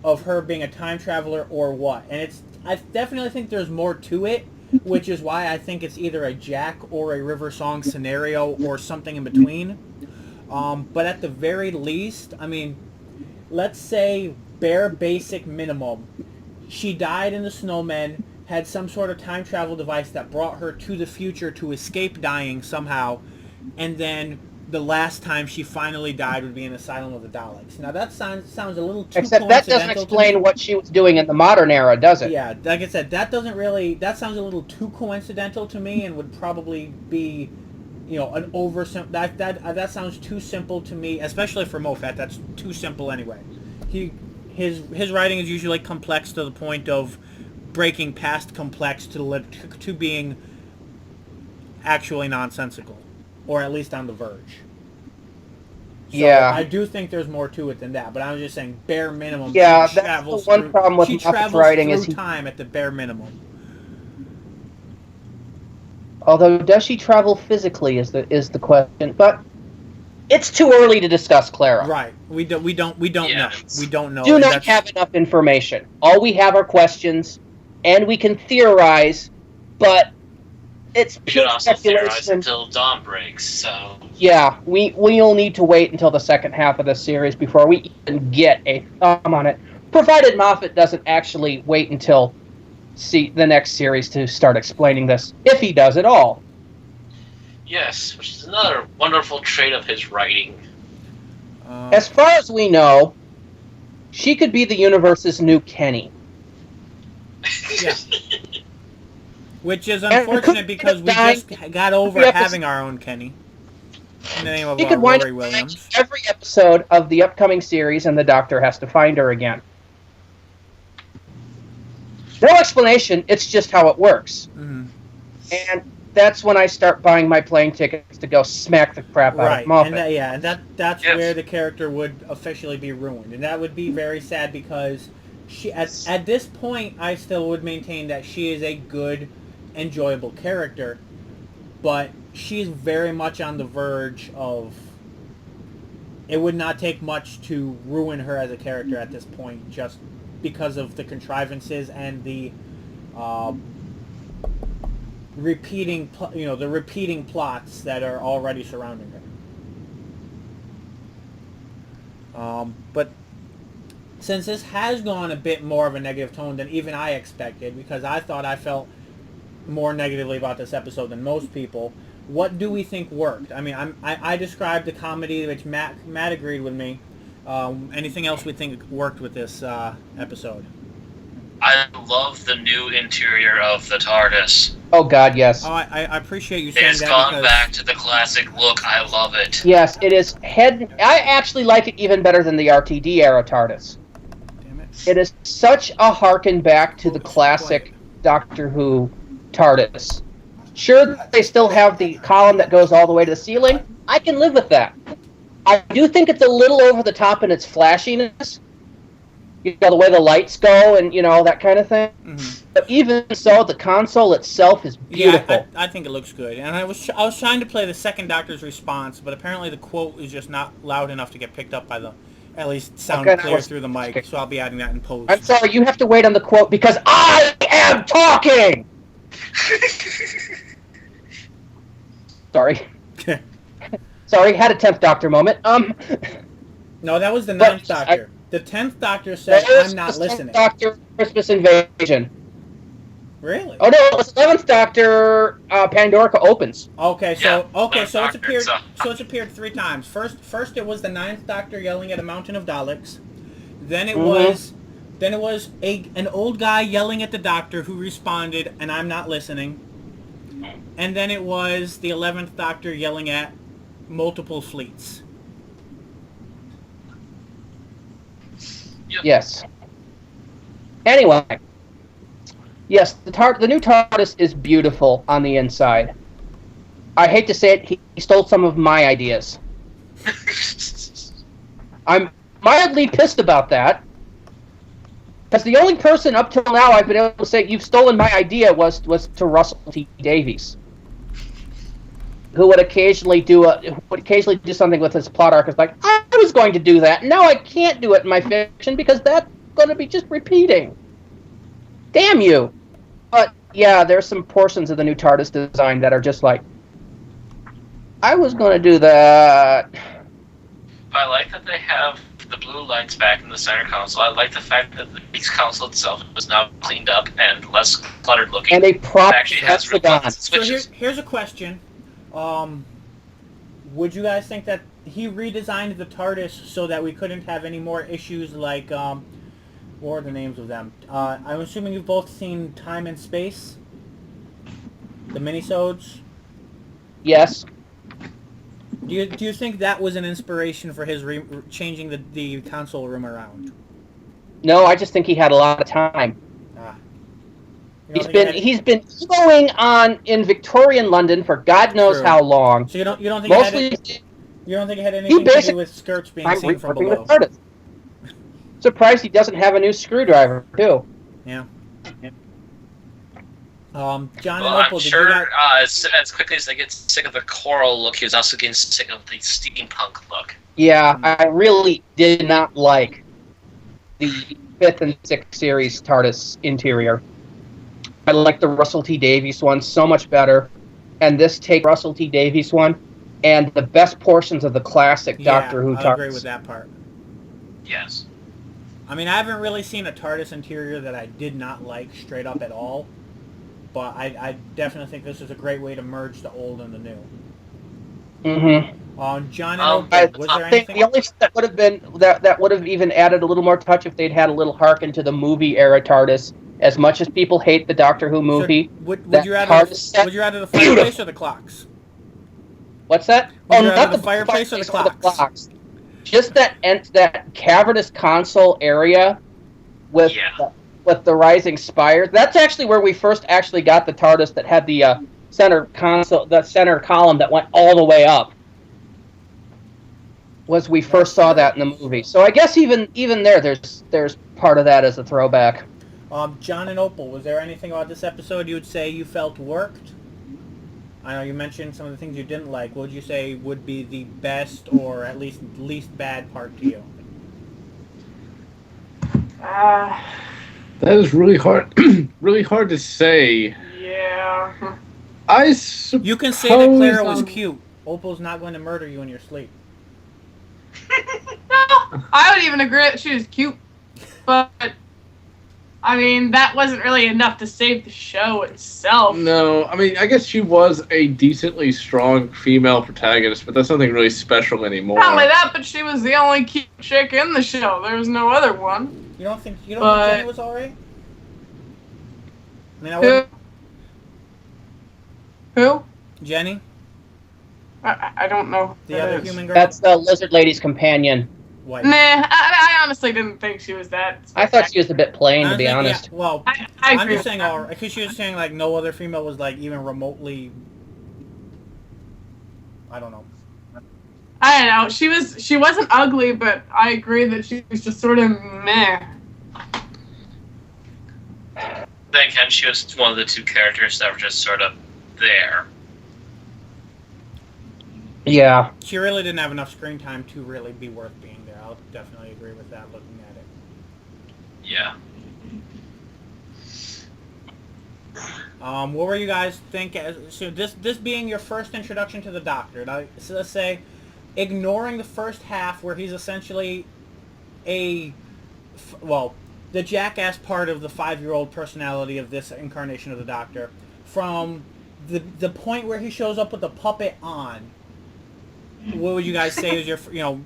of her being a time traveler or what. And I definitely think there's more to it, which is why I think it's either a Jack or a River Song scenario or something in between. But at the very least, I mean, let's say bare basic minimum. She died in the Snowmen, had some sort of time travel device that brought her to the future to escape dying somehow, and then the last time she finally died would be in Asylum of the Daleks. Now that sounds a little too Except that doesn't explain what she was doing in the modern era, does it? Yeah, like I said, that sounds a little too coincidental to me, and would probably be, an that sounds too simple to me, especially for Moffat. That's too simple anyway. His writing is usually complex to the point of breaking past complex to being actually nonsensical, or at least on the verge. So yeah, I do think there's more to it than that, but I was just saying bare minimum. Yeah, that's the one problem with Moffat's writing is time at the bare minimum. Although, does she travel physically is the question, but it's too early to discuss Clara. Right. We don't know. We don't know. Do not have enough information. All we have are questions, and we can theorize, but it's pure speculation. Until dawn breaks, so... Yeah, we'll need to wait until the second half of the series before we even get a thumb on it, provided Moffat doesn't actually wait until the next series to start explaining this, if he does at all. Yes, which is another wonderful trait of his writing. As far as we know, she could be the universe's new Kenny. Yeah. Which is unfortunate because we just got over having our own Kenny. In the name of He could wind Rory up Williams. every episode of the upcoming series, and the Doctor has to find her again. No explanation. It's just how it works. Mm-hmm. And that's when I start buying my plane tickets to go smack the crap out of Moffat. And that's where the character would officially be ruined, and that would be very sad because she at this point I still would maintain that she is a good, enjoyable character, but she's very much on the verge of. It would not take much to ruin her as a character at this point, just because of the contrivances and the repeating plots that are already surrounding her. But since this has gone a bit more of a negative tone than even I expected, because I thought I felt more negatively about this episode than most people, what do we think worked? I mean, I described the comedy, which Matt agreed with me. Anything else we think worked with this episode? I love the new interior of the TARDIS. Oh God, yes. Oh, I appreciate you saying It's that. gone because back to the classic look. I love it. Yes, it is I actually like it even better than the RTD era TARDIS. Damn it. It is such a harken back to the classic Doctor Who TARDIS. Sure, they still have the column that goes all the way to the ceiling. I can live with that. I do think it's a little over the top in its flashiness. You know, the way the lights go and, that kind of thing. Mm-hmm. But even so, the console itself is beautiful. Yeah, I think it looks good. And I was trying to play the second Doctor's response, but apparently the quote is just not loud enough to get picked up by at least sound clear through the mic. Okay. So I'll be adding that in post. I'm sorry, you have to wait on the quote because I am talking! Sorry. Sorry, had a 10th Doctor moment. No, that was the 9th Doctor. The 10th Doctor said, I'm not listening. 10th Doctor, Christmas Invasion. Really? Oh no, it was 11th Doctor, Pandorica opens. Okay, so Yeah, so it's appeared 3 times. First it was the 9th Doctor yelling at a mountain of Daleks. Then it was an old guy yelling at the Doctor who responded, and I'm not listening. And then it was the 11th Doctor yelling at multiple fleets. Yep. Yes. Anyway, yes, the new TARDIS is beautiful on the inside. I hate to say it, he stole some of my ideas. I'm mildly pissed about that. Because the only person up till now I've been able to say you've stolen my idea was to Russell T Davies, who would occasionally do something with his plot arc. It's like, I was going to do that. Now I can't do it in my fiction because that's going to be just repeating. Damn you! But yeah, there's some portions of the new TARDIS design that are just like, I was going to do that. I like that they have the blue lights back in the center console. I like the fact that the base console itself is now cleaned up and less cluttered looking. And they propped actually has hexagons. switches. So here's a question. Would you guys think that he redesigned the TARDIS so that we couldn't have any more issues like, what are the names of them? I'm assuming you've both seen Time and Space? The minisodes? Yes. Do you think that was an inspiration for his changing the console room around? No, I just think he had a lot of time. He's been going on in Victorian London for God knows how long. So you don't think mostly you don't think it had anything to do with skirts being seen from below? Surprised he doesn't have a new screwdriver too. Yeah. John and Well, Opal, I'm sure as quickly as they get sick of the coral look, he was also getting sick of the steampunk look. Yeah, I really did not like the 5th and 6th series TARDIS interior. I like the Russell T Davies one so much better, and this take Russell T Davies one, and the best portions of the classic Doctor Who TARDIS. I agree with that part. Yes. I mean, I haven't really seen a TARDIS interior that I did not like straight up at all, but I definitely think this is a great way to merge the old and the new. Mm-hmm. John and Opal, was there anything? The only thing that would have been that would have even added a little more touch if they'd had a little harken to the movie era TARDIS. As much as people hate the Doctor Who movie, would you rather the fireplace or the clocks? What's that? Would you rather the fireplace or the clocks? Just that cavernous console area with the rising spires. That's actually where we first actually got the TARDIS that had the center console, the center column that went all the way up. Was we first saw that in the movie. So I guess even there, there's part of that as a throwback. John and Opal, was there anything about this episode you would say you felt worked? I know you mentioned some of the things you didn't like. What would you say would be the best or at least bad part to you? That is really hard. Really hard to say. Yeah. You can say that Clara was cute. Opal's not going to murder you in your sleep. No, I would even agree that she was cute, but I mean that wasn't really enough to save the show itself. No, I mean I guess she was a decently strong female protagonist, but that's nothing really special anymore. Not only that, but she was the only cute chick in the show. There was no other one. You don't think Jenny was alright? I mean, Who? Jenny? I don't know. The other human girl? That's the lizard lady's companion. White. Nah, I honestly didn't think she was that. I thought she was a bit plain, to be honest. Yeah, well, I'm just saying, because she was saying like no other female was like even remotely. I don't know. I don't know. She wasn't ugly, but I agree that she was just sort of meh. Then again, she was one of the two characters that were just sort of there. Yeah. She really didn't have enough screen time to really be worth being there. I'll definitely agree with that looking at it. Yeah. What were you guys think? So this being your first introduction to the Doctor, now, so let's say, ignoring the first half where he's essentially the jackass part of the 5-year-old personality of this incarnation of the Doctor, from the point where he shows up with the puppet on. What would you guys say is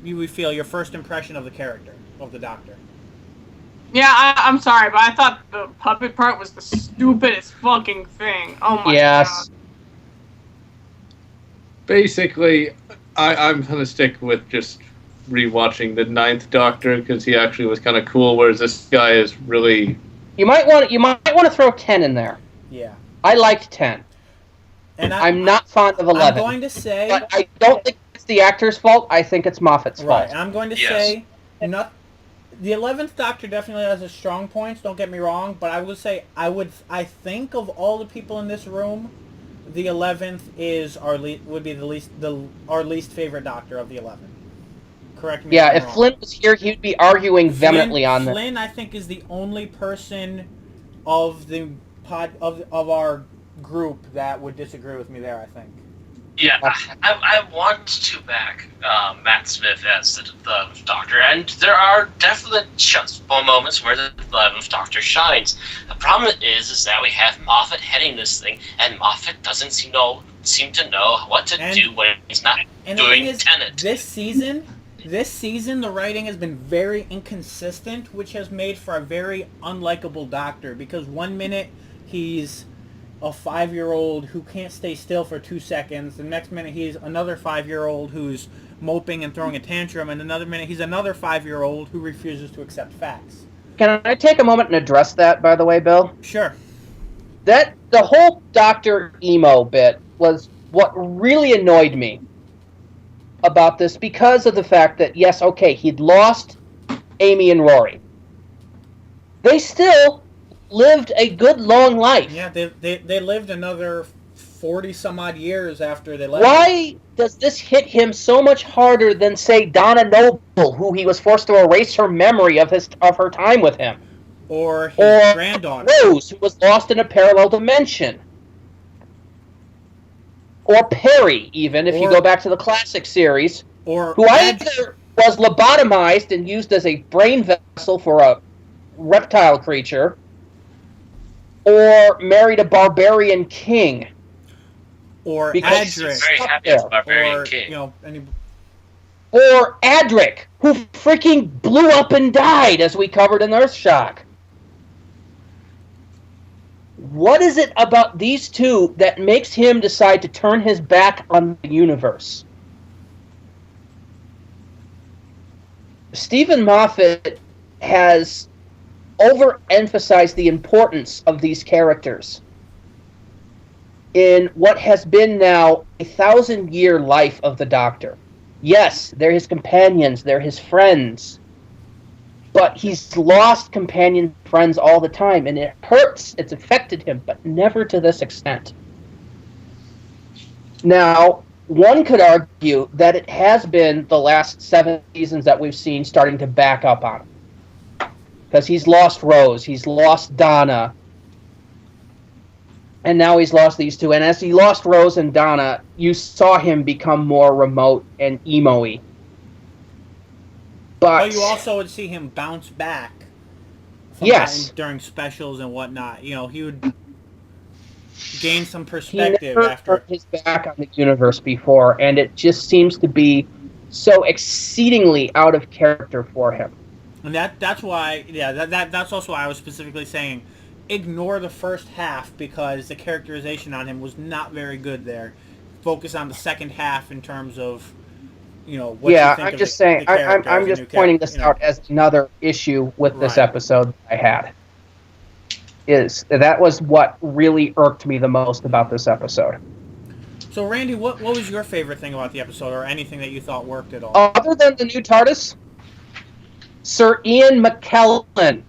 you would feel your first impression of the character, of the Doctor? Yeah, I'm sorry, but I thought the puppet part was the stupidest fucking thing. Oh my god. Basically, I'm going to stick with just rewatching the 9th Doctor because he actually was kind of cool, whereas this guy is really... You might want to throw 10 in there. Yeah. I liked 10. And I'm not fond of 11. I'm going to say... But I don't think it's the actor's fault. I think it's Moffat's fault. I'm going to say... The 11th Doctor definitely has his strong points, don't get me wrong, but I would say, I think of all the people in this room, the 11th is our least favorite Doctor of the 11. Correct me if I'm if wrong. Flynn was here, he'd be arguing vehemently on this. Flynn, I think, is the only person of the of our group that would disagree with me there, I think. Yeah, I want to back Matt Smith as the Doctor, and there are definite moments where the 11th Doctor shines. The problem is that we have Moffat heading this thing, and Moffat doesn't seem to know what to do when he's not doing Tenet. This season, the writing has been very inconsistent, which has made for a very unlikable Doctor, because one minute he's a 5-year-old who can't stay still for 2 seconds. The next minute he's another 5-year-old who's moping and throwing a tantrum, and another minute he's another 5-year-old who refuses to accept facts. Can I take a moment and address that, by the way, Bill? Sure. The whole Dr. Emo bit was what really annoyed me about this, because of the fact that, yes, okay, he'd lost Amy and Rory. They still lived a good long life. Yeah, they lived another 40-some-odd years after they left. Why does this hit him so much harder than, say, Donna Noble, who he was forced to erase her memory of her time with him? Or his granddaughter. Rose, who was lost in a parallel dimension. Or Perry, even, if you go back to the classic series, who either was lobotomized and used as a brain vessel for a reptile creature, or married a barbarian king. Or Adric. Very happy as a barbarian king. Or Adric, who freaking blew up and died, as we covered in Earthshock. What is it about these two that makes him decide to turn his back on the universe? Stephen Moffat has overemphasized the importance of these characters in what has been now a 1,000-year life of the Doctor. Yes, they're his companions, they're his friends, but he's lost companion friends all the time, and it hurts. It's affected him, but never to this extent. Now, one could argue that it has been the last 7 seasons that we've seen starting to back up on him. Because he's lost Rose, he's lost Donna, and now he's lost these two. And as he lost Rose and Donna, you saw him become more remote and emo-y. But you also would see him bounce back. Yes. During specials and whatnot. You know, he would gain some perspective he never after. turned his back on the universe before, and it just seems to be so exceedingly out of character for him. And that's why, that's also why I was specifically saying ignore the first half, because the characterization on him was not very good there. Focus on the second half in terms of, you know, what you think I'm of just the saying, character I'm as a just new pointing character, this you know. out as another issue with this Right. episode I had. That was what really irked me the most about this episode. So, Randy, what was your favorite thing about the episode, or anything that you thought worked at all? Other than the new TARDIS, Sir Ian McKellen.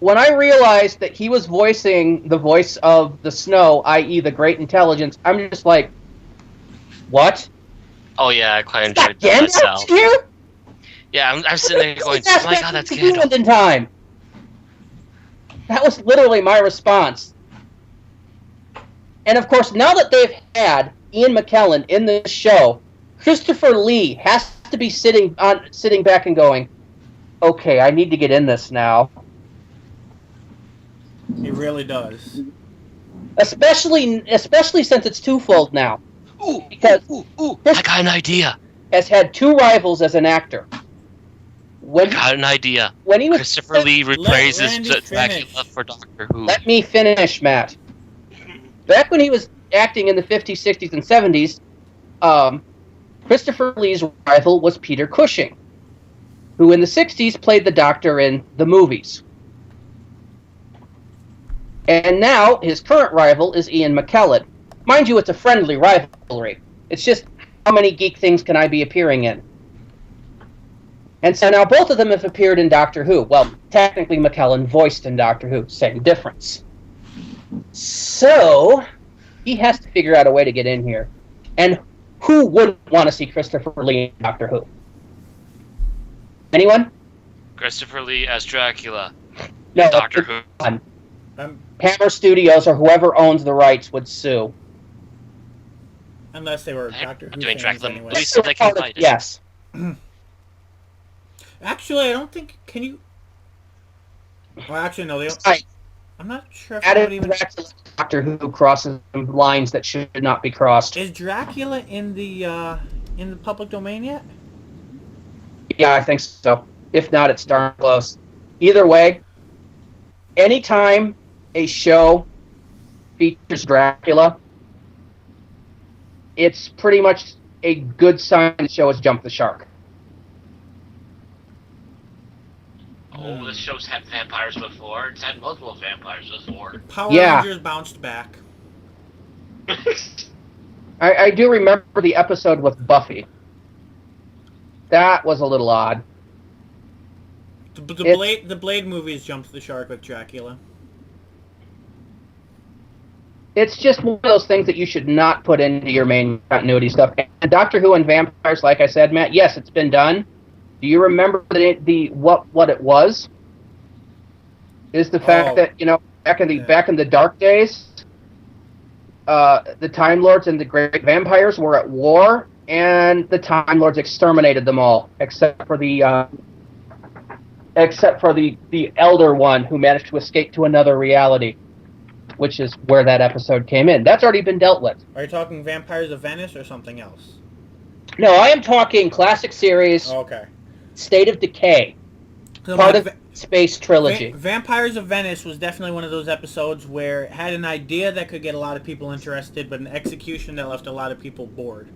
When I realized that he was voicing the voice of the Snow, i.e. the Great Intelligence, I'm just like, what? Oh yeah, I quite enjoyed that Gandalf myself. here? Yeah, I'm sitting there going, oh my god, that's New Zealand Gandalf. in time. That was literally my response. And of course, now that they've had Ian McKellen in the show, Christopher Lee has to be sitting back and going, okay, I need to get in this now. He really does. Especially since it's twofold now. Ooh, Because I got an idea. has had two rivals as an actor. I got an idea. When he was Christopher Lee reprises Randy Dracula finish. for Doctor Who. Let me finish, Matt. Back when he was acting in the 50s, 60s, and 70s, Christopher Lee's rival was Peter Cushing, who in the 60s played the Doctor in the movies. And now his current rival is Ian McKellen. Mind you, it's a friendly rivalry. It's just, how many geek things can I be appearing in? And so now both of them have appeared in Doctor Who. Well, technically McKellen voiced in Doctor Who, same difference. So, he has to figure out a way to get in here. And who wouldn't want to see Christopher Lee in Doctor Who? Anyone? Christopher Lee as Dracula. No, Doctor Who. Hammer Studios or whoever owns the rights would sue. Unless they were Heck, Doctor I'm Who doing fans Dracula anyway. movies, so they can fight it. Yes. Actually, I don't think. Can you? Well, actually, no. They don't, Right. I'm not sure if I Added would even. Dracula to Doctor Who crosses lines that should not be crossed. Is Dracula in the public domain yet? Yeah, I think so. If not, it's darn close. Either way, anytime a show features Dracula, it's pretty much a good sign the show has jumped the shark. Oh, this show's had vampires before. It's had multiple vampires before. Power Yeah. Rangers bounced back. I do remember the episode with Buffy. That was a little odd. The Blade movies jumped the shark with Dracula. It's just one of those things that you should not put into your main continuity stuff. And Doctor Who and vampires, like I said, Matt, yes, it's been done. Do you remember what it was? Is the fact that, you know, back in the dark days, the Time Lords and the Great Vampires were at war, and the Time Lords exterminated them all, except for the elder one who managed to escape to another reality, which is where that episode came in. That's already been dealt with. Are you talking Vampires of Venice or something else? No, I am talking classic series, Okay. State of Decay. So Part like, of space trilogy. Vampires of Venice was definitely one of those episodes where it had an idea that could get a lot of people interested, but an execution that left a lot of people bored.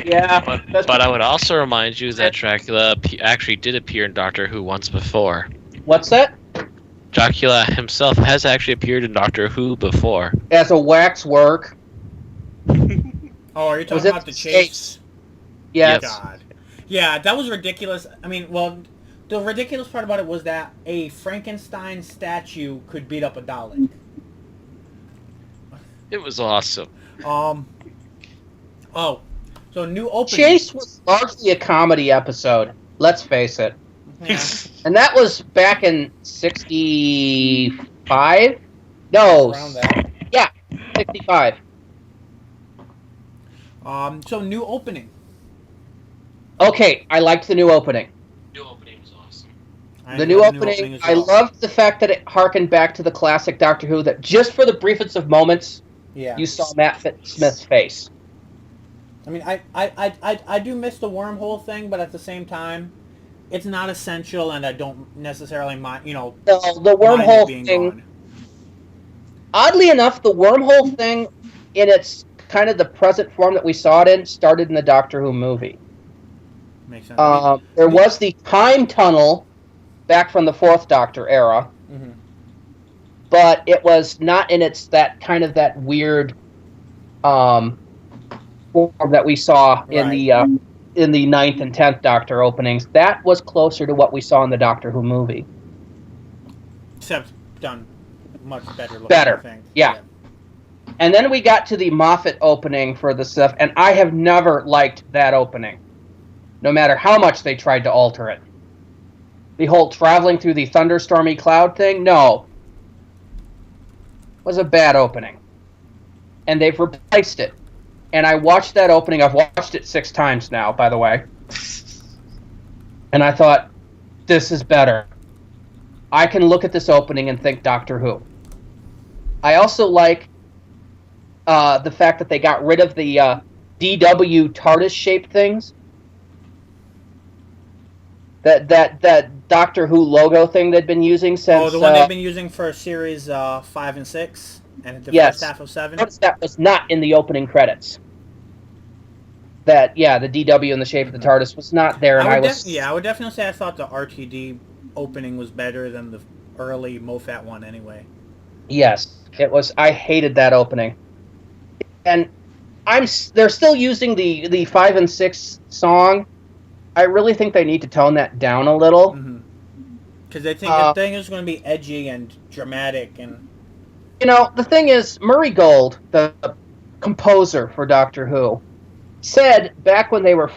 Yeah, But I would also remind you that Dracula actually did appear in Doctor Who once before. what's that? Dracula himself has actually appeared in Doctor Who before. As a waxwork. Oh, are you Was talking it about the Chase? chase? Yes. God. Yeah, that was ridiculous. I mean, well, the ridiculous part about it was that a Frankenstein statue could beat up a Dalek. It was awesome. Oh, so new opening. Chase was largely a comedy episode. Let's face it. Yeah. And that was back in 65? No. Around that. Yeah, 65. So new opening. Okay, I liked the new opening. New opening was awesome. The new opening, as I well. loved the fact that it harkened back to the classic Doctor Who, that just for the briefest of moments, Yeah. you saw Matt Smith's face. I mean, I do miss the wormhole thing, but at the same time, it's not essential, and I don't necessarily mind. You know, The mind it wormhole being thing, gone. oddly enough, the wormhole thing, in its kind of the present form that we saw it in, started in the Doctor Who movie. Makes sense. There was the time tunnel back from the Fourth Doctor era, Mhm. but it was not in its that weird form that we saw in the 9th and 10th Doctor openings. That was closer to what we saw in the Doctor Who movie. Except done much better. Looking, Better, I think. yeah. And then we got to the Moffat opening for the stuff, and I have never liked that opening, no matter how much they tried to alter it. The whole traveling through the thunderstormy cloud thing, no. Was a bad opening. And they've replaced it. And I watched that opening. I've watched it 6 times now, by the way. And I thought, this is better. I can look at this opening and think Doctor Who. I also like the fact that they got rid of the DW TARDIS-shaped things. That Doctor Who logo thing they'd been using since... Oh, the one they've been using for series 5 and 6, and the Yes. first half of 7. Notice that was not in the opening credits. The DW in the shape of the TARDIS was not there, and I would definitely say I thought the RTD opening was better than the early MoFat one anyway. Yes, it was. I hated that opening, and they're still using the 5 and 6 song. I really think they need to tone that down a little. Because they think the thing is going to be edgy and dramatic, and You know, the thing is, Murray Gold, the composer for Doctor Who, said back when they were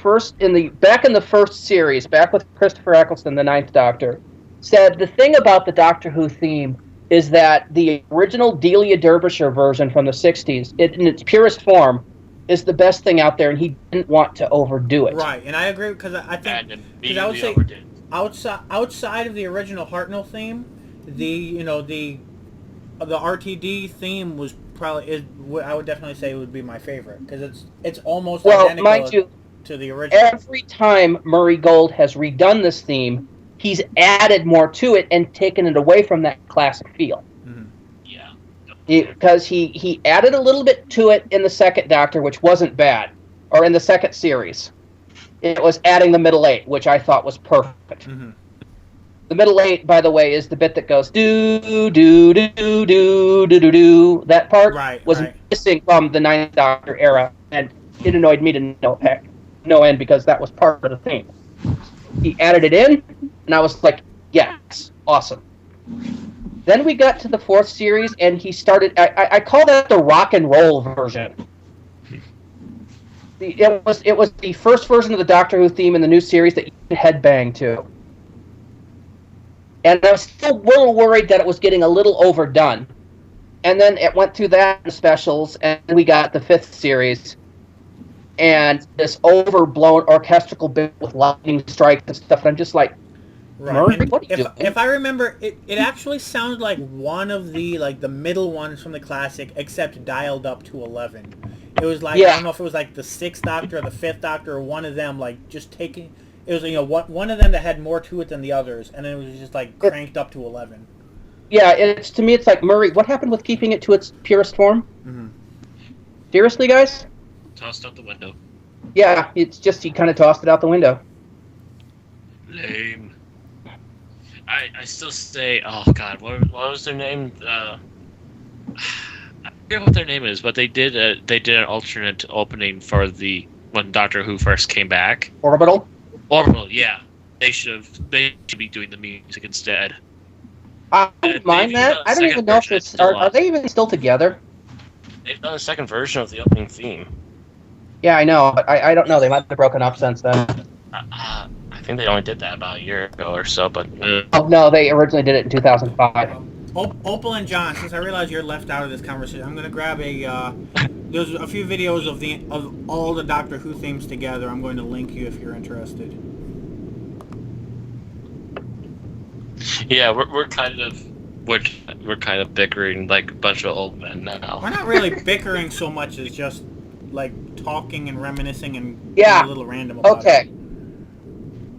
back in the first series, back with Christopher Eccleston, the 9th Doctor, said the thing about the Doctor Who theme is that the original Delia Derbyshire version from the 60s, in its purest form, is the best thing out there, and he didn't want to overdo it. right. And I agree because I think because I would say outside of the original Hartnell theme, the RTD theme was probably I would definitely say would be my favorite because it's almost identical mind you, to the original. Every time Murray Gold has redone this theme, he's added more to it and taken it away from that classic feel. Yeah. Because he added a little bit to it in the second Doctor, which wasn't bad, or in the second series. It was adding the middle 8, which I thought was perfect. The middle 8, by the way, is the bit that goes do do do do do do do. That part was missing from the 9th Doctor era, and it annoyed me to no end because that was part of the theme. He added it in, and I was like, yes, awesome. Then we got to the 4th series, and he started... I call that the rock and roll version. It was the first version of the Doctor Who theme in the new series that you could headbang to. And I was still a little worried that it was getting a little overdone. And then it went through that in specials, and we got the 5th series. And this overblown orchestral bit with lightning strikes and stuff, and I'm just like, Murray, what are you doing? If I remember, it actually sounded like one of the middle ones from the classic, except dialed up to 11. It was like, I don't know if it was like the 6th Doctor or the 5th Doctor or one of them, like just taking... it was one of them that had more to it than the others, and then it was just like cranked up to 11. Yeah, to me, it's like, Murray, what happened with keeping it to its purest form? Mm-hmm. Seriously, guys? Tossed out the window. Yeah, it's just he kind of tossed it out the window. Lame. I still say, oh god, what was their name? I forget what their name is, but they did an alternate opening for when Doctor Who first came back. Orbital? Orbital, yeah. They should be doing the music instead. I don't mind that. I don't even know if it's... Are they even still together? They've done a second version of the opening theme. Yeah, I know, but I don't know. They might have broken up since then. I think they only did that about a year ago or so, but... Oh, no, they originally did it in 2005. Opal and John, since I realize you're left out of this conversation, I'm going to grab there's a few videos of all the Doctor Who themes together. I'm going to link you if you're interested. Yeah, we're kind of bickering like a bunch of old men now. We're not really bickering so much as just like talking and reminiscing and yeah. being a little random about it.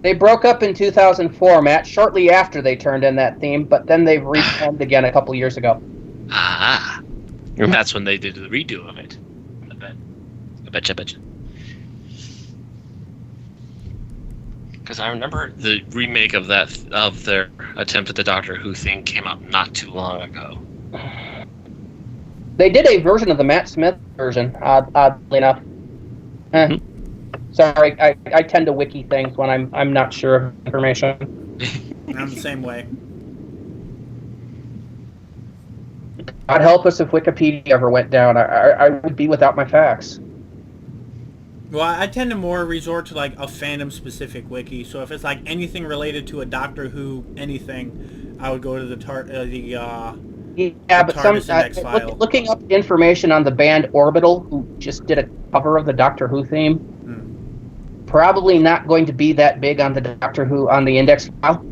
They broke up in 2004, Matt, shortly after they turned in that theme, but then they reformed again a couple years ago. Ah, and that's when they did the redo of it. I betcha. Because I remember the remake of their attempt at the Doctor Who thing came out not too long ago. They did a version of the Matt Smith version, oddly enough. Mm-hmm. Sorry, I tend to wiki things when I'm not sure of information. I'm the same way. God help us if Wikipedia ever went down. I would be without my facts. Well, I tend to more resort to like a fandom-specific wiki. So if it's like anything related to a Doctor Who anything, I would go to but some looking up information on the band Orbital, who just did a cover of the Doctor Who theme. Probably not going to be that big on the Doctor Who on the index file.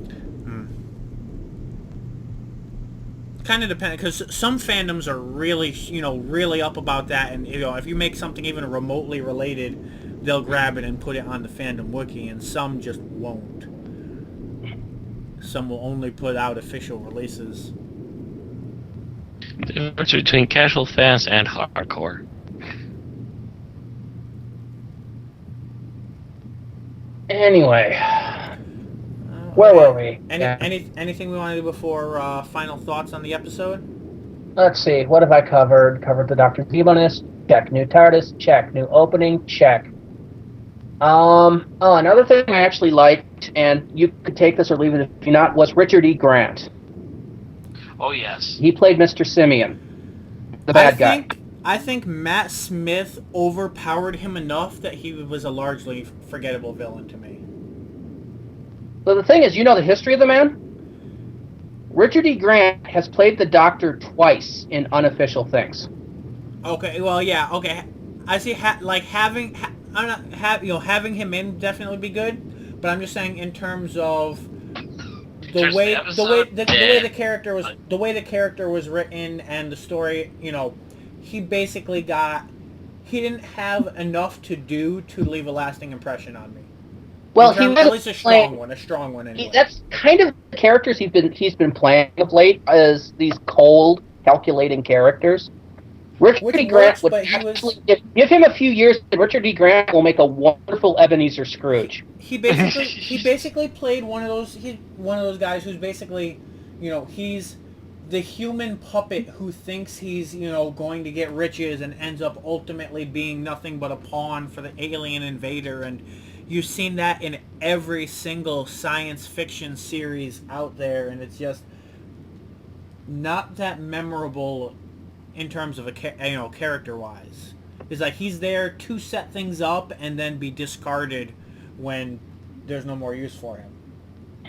Kind of depends, because some fandoms are really, really up about that, and if you make something even remotely related, they'll grab it and put it on the fandom wiki, and some just won't. Some will only put out official releases. The difference between casual fans and hardcore. Anyway, where were we? Anything we want to do before final thoughts on the episode? Let's see. What have I covered? Covered the Dr. Zeebonist. Check. New TARDIS. Check. New opening. Check. Another thing I actually liked, and you could take this or leave it if you not, was Richard E. Grant. Oh yes. He played Mr. Simeon, the bad guy. I think Matt Smith overpowered him enough that he was a largely forgettable villain to me. So the thing is, you know the history of the man? Richard E. Grant has played the Doctor twice in unofficial things. Okay, well, yeah, okay. I see, having him in definitely be good, but I'm just saying in terms of the way the character was written and the story, he basically he didn't have enough to do to leave a lasting impression on me. Well, he was at least a strong one anyway. That's kind of the characters he's been playing of late, as these cold, calculating characters. Richard E. Grant would give him a few years, and Richard E. Grant will make a wonderful Ebenezer Scrooge. He basically played one of those guys who's basically, he's the human puppet who thinks he's, going to get riches and ends up ultimately being nothing but a pawn for the alien invader. And you've seen that in every single science fiction series out there, and it's just not that memorable in terms of character-wise. It's like he's there to set things up and then be discarded when there's no more use for him.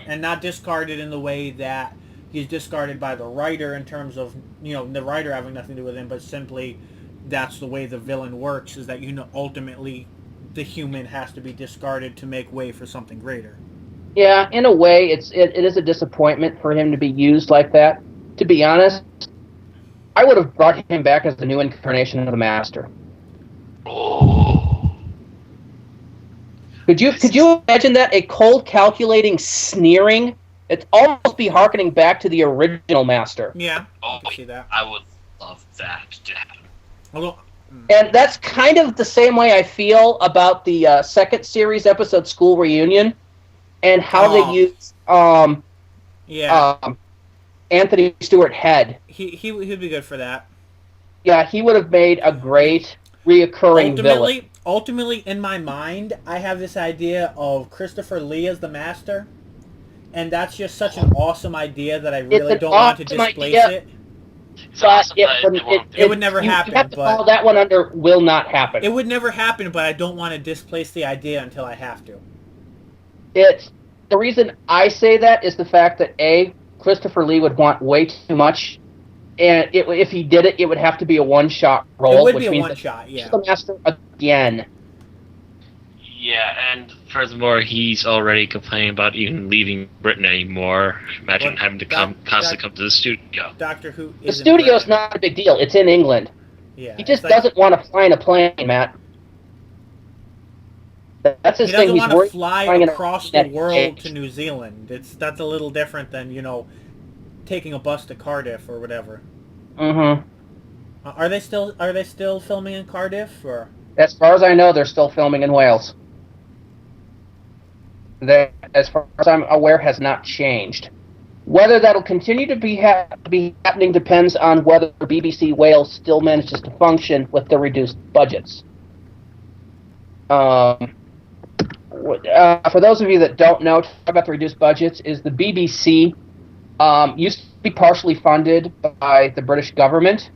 And not discarded in the way that he's discarded by the writer in terms of, the writer having nothing to do with him, but simply that's the way the villain works, is that, ultimately the human has to be discarded to make way for something greater. Yeah, in a way, it is a disappointment for him to be used like that. To be honest, I would have brought him back as the new incarnation of the Master. Oh. Could you imagine that? A cold, calculating, sneering? It'd almost be hearkening back to the original Master. Yeah, I Oh, can see that. I would love that to happen. Although, And that's kind of the same way I feel about the second series episode, School Reunion, and how Oh. they use yeah, Anthony Stewart Head. he'd be good for that. Yeah, he would have made a great reoccurring villain. Ultimately, in my mind, I have this idea of Christopher Lee as the Master, and that's just such an awesome idea that I really an don't want to awesome displace idea. it. It's awesome, It but would- won't. It would never You happen, have to but- call that one under will not happen. It would never happen, but I don't want to displace the idea until I have to. The reason I say that is the fact that A, Christopher Lee would want way too much, and if he did it, it would have to be a one-shot role. It would which be a means one-shot, he's yeah. the Master again. Yeah, and furthermore, he's already complaining about even leaving Britain anymore. Imagine What? having to constantly come to the studio. Doctor Who The is studio's not a big deal. It's in England. Yeah, He just it's like- doesn't want to fly in a plane, Matt. That's his He thing. doesn't He's want to worried fly flying in a across the plane at world age. to New Zealand. That's a little different than, taking a bus to Cardiff or whatever. Mm-hmm. Are they still filming in Cardiff or? As far as I know, they're still filming in Wales. That, as far as I'm aware, has not changed. Whether that'll continue to be happening depends on whether BBC Wales still manages to function with the reduced budgets. For those of you that don't know, talk about the reduced budgets, is the BBC used to be partially funded by the British government,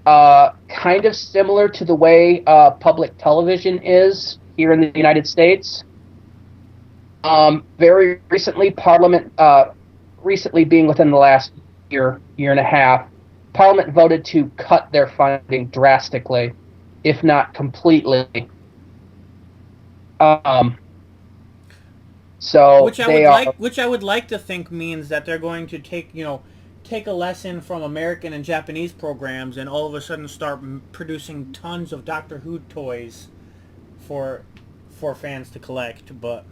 kind of similar to the way public television is here in the United States. Very recently, Parliament, recently being within the last year and a half, Parliament voted to cut their funding drastically, if not completely. So Which I would like to think means that they're going to take a lesson from American and Japanese programs and all of a sudden start producing tons of Doctor Who toys for fans to collect. But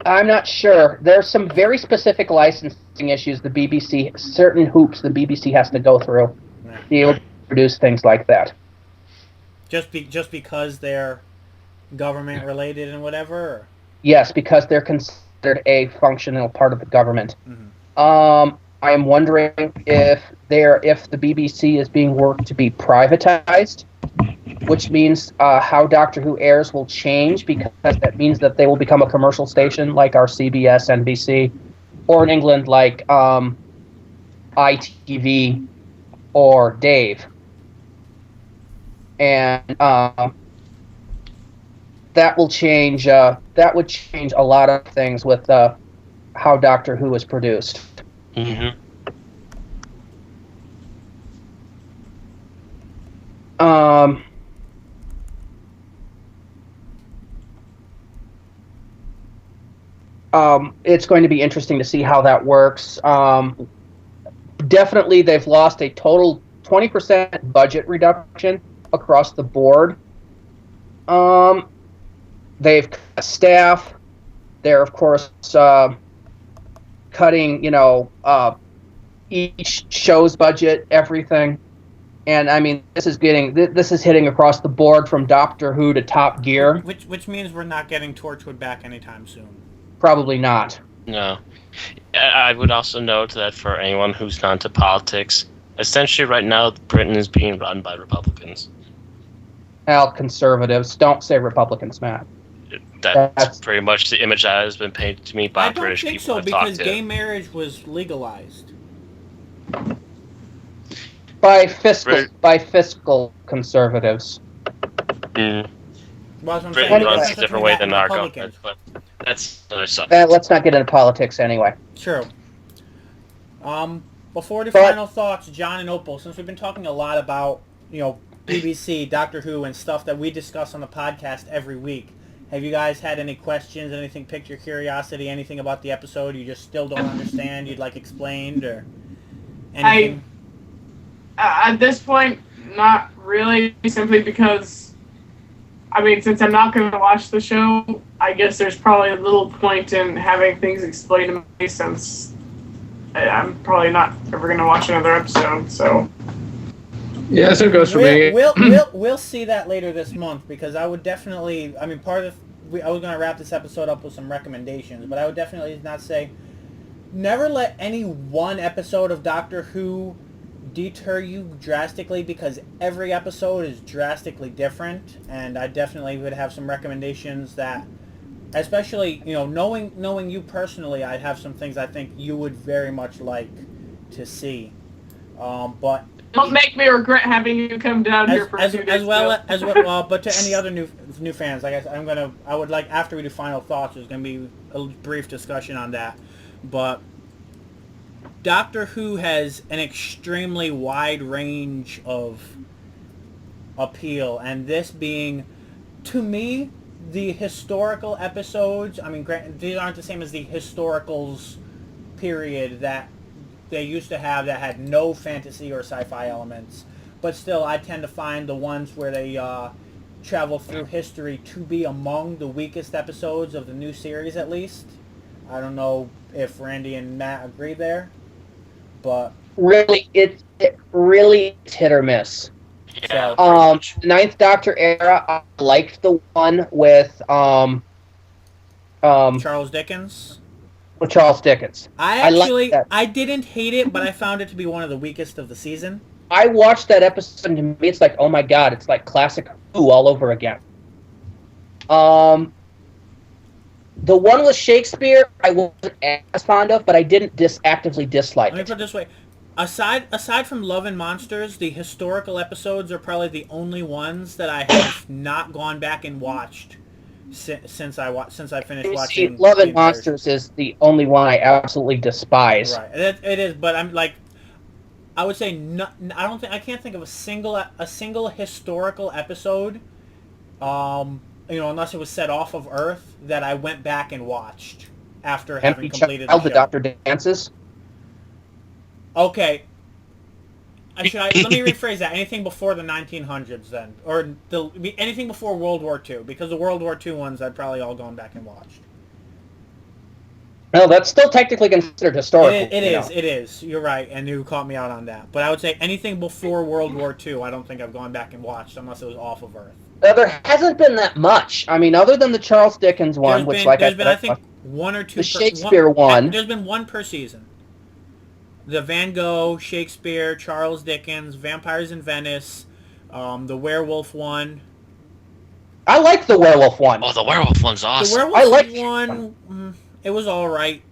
I'm not sure. There's some very specific licensing issues certain hoops the BBC has to go through to be able to produce things like that. just because they're government related and whatever. Or? Yes, because they're considered a functional part of the government. Mm-hmm. I am wondering if the BBC is being worked to be privatized, which means how Doctor Who airs will change, because that means that they will become a commercial station like our CBS, NBC, or in England like ITV or Dave. And that will change. That would change a lot of things with how Doctor Who is produced. Mm-hmm. It's going to be interesting to see how that works. Definitely, they've lost a total 20% budget reduction across the board. They've cut staff. They're, of course, cutting, each show's budget, everything. And, I mean, this is hitting across the board from Doctor Who to Top Gear. Which means we're not getting Torchwood back anytime soon. Probably not. No. I would also note that for anyone who's not into politics, essentially right now, Britain is being run by Republicans. Well, conservatives. Don't say Republicans, Matt. That's pretty much the image that has been painted to me by British people. I don't think so, I've talked because to. gay marriage was legalized. By fiscal conservatives. Mm. Well, that's what I'm Britain saying. runs That's a different way than our Republicans. government, but that's another subject. Let's not get into politics anyway. True. Before the But- final thoughts, John and Opal, since we've been talking a lot about, BBC, Doctor Who, and stuff that we discuss on the podcast every week, have you guys had any questions, anything piqued your curiosity, anything about the episode you just still don't understand, you'd like explained, or anything? At this point, not really, simply because I mean, since I'm not going to watch the show, I guess there's probably a little point in having things explained to me since I'm probably not ever going to watch another episode. So Yeah, so it goes for me. We'll see that later this month, because I would definitely. I mean, I was going to wrap this episode up with some recommendations, but I would definitely not say. Never let any one episode of Doctor Who deter you drastically, because every episode is drastically different, and I definitely would have some recommendations that, especially, knowing you personally, I have some things I think you would very much like to see. But don't make me regret having you come down here for 2 days. As well, but to any other new fans, I guess I would like, after we do final thoughts, there's gonna be a brief discussion on that. But Doctor Who has an extremely wide range of appeal, and this being, to me, the historical episodes. I mean, these aren't the same as the historicals period that they used to have that had no fantasy or sci-fi elements, but still, I tend to find the ones where they travel through history to be among the weakest episodes of the new series, at least. I don't know if Randy and Matt agree there, but really, it really is hit or miss. Yeah. Ninth Doctor era, I liked the one with Charles Dickens. with Charles Dickens. I liked that. I didn't hate it, but I found it to be one of the weakest of the season. I watched that episode, and to me, it's like, oh my god, it's like classic Who all over again. The one with Shakespeare, I wasn't as fond of, but I didn't actively dislike Let me it. put it this way. Aside from Love and Monsters, the historical episodes are probably the only ones that I have not gone back and watched since I finished watching. See, Love and Monsters is the only one I absolutely despise. Right, it is, but I'm like, I would say I can't think of a single historical episode, unless it was set off of Earth, that I went back and watched after having completed the show. The Doctor Dances. Okay. Let me rephrase that. Anything before the 1900s, then, or anything before World War II, because the World War II ones I'd probably all gone back and watched. No, that's still technically considered historical. It is. You're right, and you caught me out on that. But I would say anything before World War II, I don't think I've gone back and watched unless it was off of Earth. There hasn't been that much. I mean, other than the Charles Dickens one, There's been I think one or two. The Shakespeare one. There's been one per season. The Van Gogh, Shakespeare, Charles Dickens, Vampires in Venice, the werewolf one. I like the werewolf one. Oh, the werewolf one's awesome. The werewolf one, it was all right.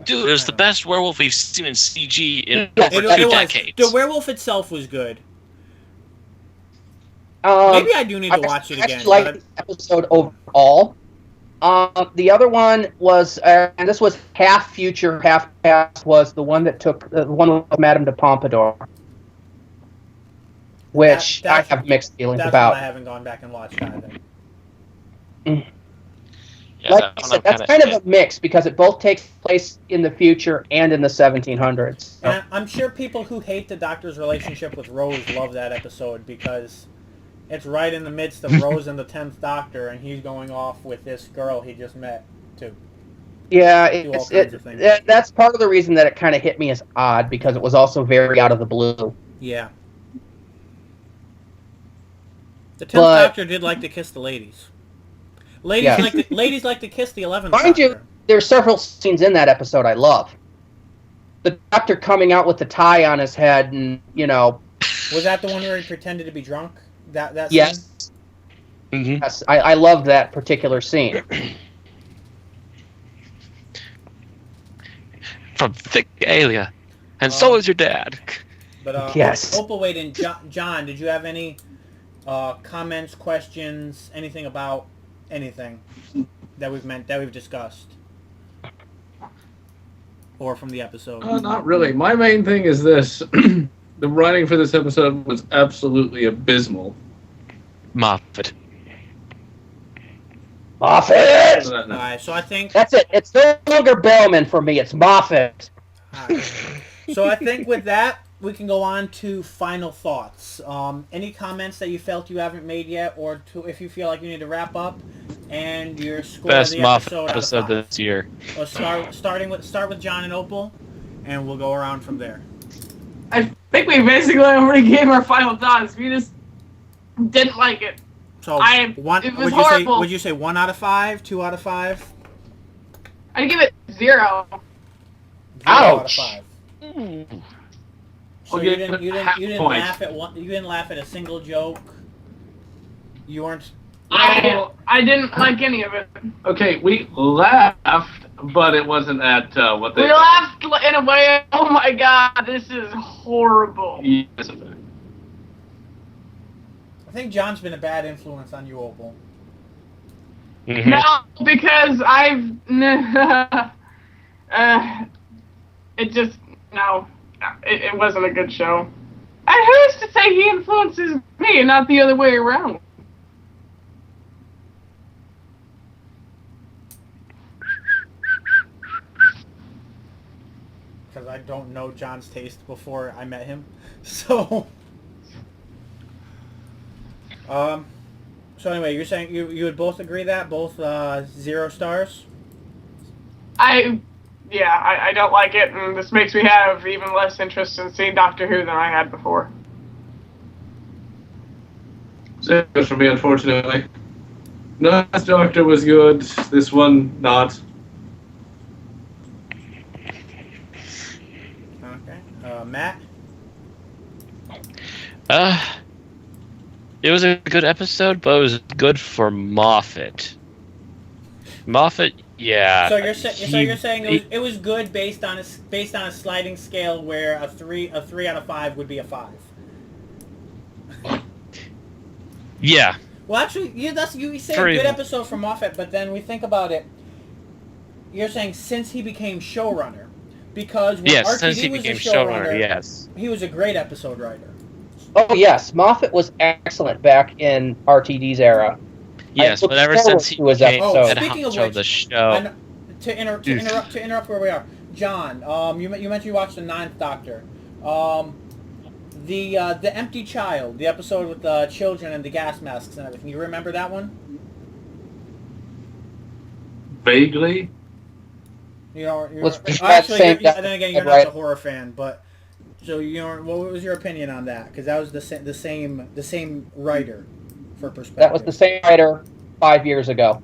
Dude, it was the best werewolf we've seen in CG in Yes, over it 2 was. decades. The werewolf itself was good. Maybe I do need to watch it again. I liked the episode overall. The other one was, and this was half future, half past, was the one that took the one with Madame de Pompadour, which I have mixed feelings about. I haven't gone back and watched either. Yeah, Like I said, that's kind of a mix because it both takes place in the future and in the 1700s. So. And I'm sure people who hate the Doctor's relationship with Rose love that episode because it's right in the midst of Rose and the 10th Doctor, and he's going off with this girl he just met, too. Yeah, that's part of the reason that it kind of hit me as odd, because it was also very out of the blue. Yeah. The 10th Doctor did like to kiss the ladies. Ladies like to kiss the 11th Doctor. Mind you, there's several scenes in that episode I love. The Doctor coming out with the tie on his head and, Was that the one where he pretended to be drunk? That scene? Yes. Mm-hmm. Yes, I love that particular scene. From Thick Alia. And so is your dad. But, yes. Opalwade and John, did you have any comments, questions, anything about anything that we've discussed? Or from the episode? Not really. My main thing is this. The writing for this episode was absolutely abysmal. Moffat. Moffat! Alright, so I think... That's it. It's no longer Bellman for me. It's Moffat. Right. So I think with that, we can go on to final thoughts. Any comments that you felt you haven't made yet, or if you feel like you need to wrap up, and your score Best of the Moffat episode out of 5. this year. Well, start with John and Opal, and we'll go around from there. I think we basically already gave our final thoughts. We just didn't like it. So it was horrible. Would you say 1 out of 5, 2 out of 5? I'd give it 0. 0 out of Ouch. 5. Mm. So I'll you give it didn't half point. laugh at one. You didn't laugh at a single joke. You weren't. I didn't like any of it. Okay, we laughed, but it wasn't at what they. We laughed in a way. Oh my god, this is horrible. Yes. I think John's been a bad influence on you, Opal. Mhm. No, because it just no, it wasn't a good show. And who's to say he influences me and not the other way around? Because I don't know John's taste before I met him, so. So anyway, you're saying you would both agree that both 0 stars? I don't like it, and this makes me have even less interest in seeing Doctor Who than I had before. So good for me, unfortunately. Last Doctor was good. This one, not. Okay. Matt? It was a good episode, but it was good for Moffat. Moffat, yeah. So you're saying it was good based on a sliding scale where a 3 out of 5 would be a 5. Yeah. Well, actually, you say For a good even. episode for Moffat, but then we think about it. You're saying since he became showrunner, because when Yes, RTD since he was became the showrunner, showrunner, yes. he was a great episode writer. Oh yes, Moffat was excellent back in RTD's era. Yes, look but ever forward since he to his became episode. head Speaking of honcho of which, the show. And to interrupt where we are, John. You mentioned you watched the 9th Doctor. The Empty Child, the episode with the children and the gas masks and everything. You remember that one? Vaguely. You know, Let's be actually, saying that- then again, you're not a horror fan, but so what was your opinion on that? Because that was the same writer for perspective. That was the same writer 5 years ago.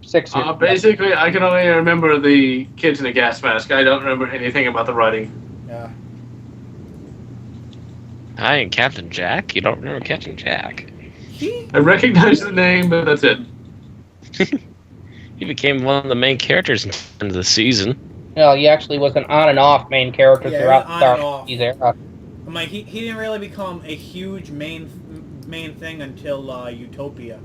6 years ago. Basically, I can only remember the kids in the gas mask. I don't remember anything about the writing. Yeah. Hi, and Captain Jack? You don't remember Captain Jack? I recognize the name, but that's it. He became one of the main characters in the season. No, he actually was an on and off main character Yeah, throughout on the and off. RTD's era. I'm like, he didn't really become a huge main thing until Utopia.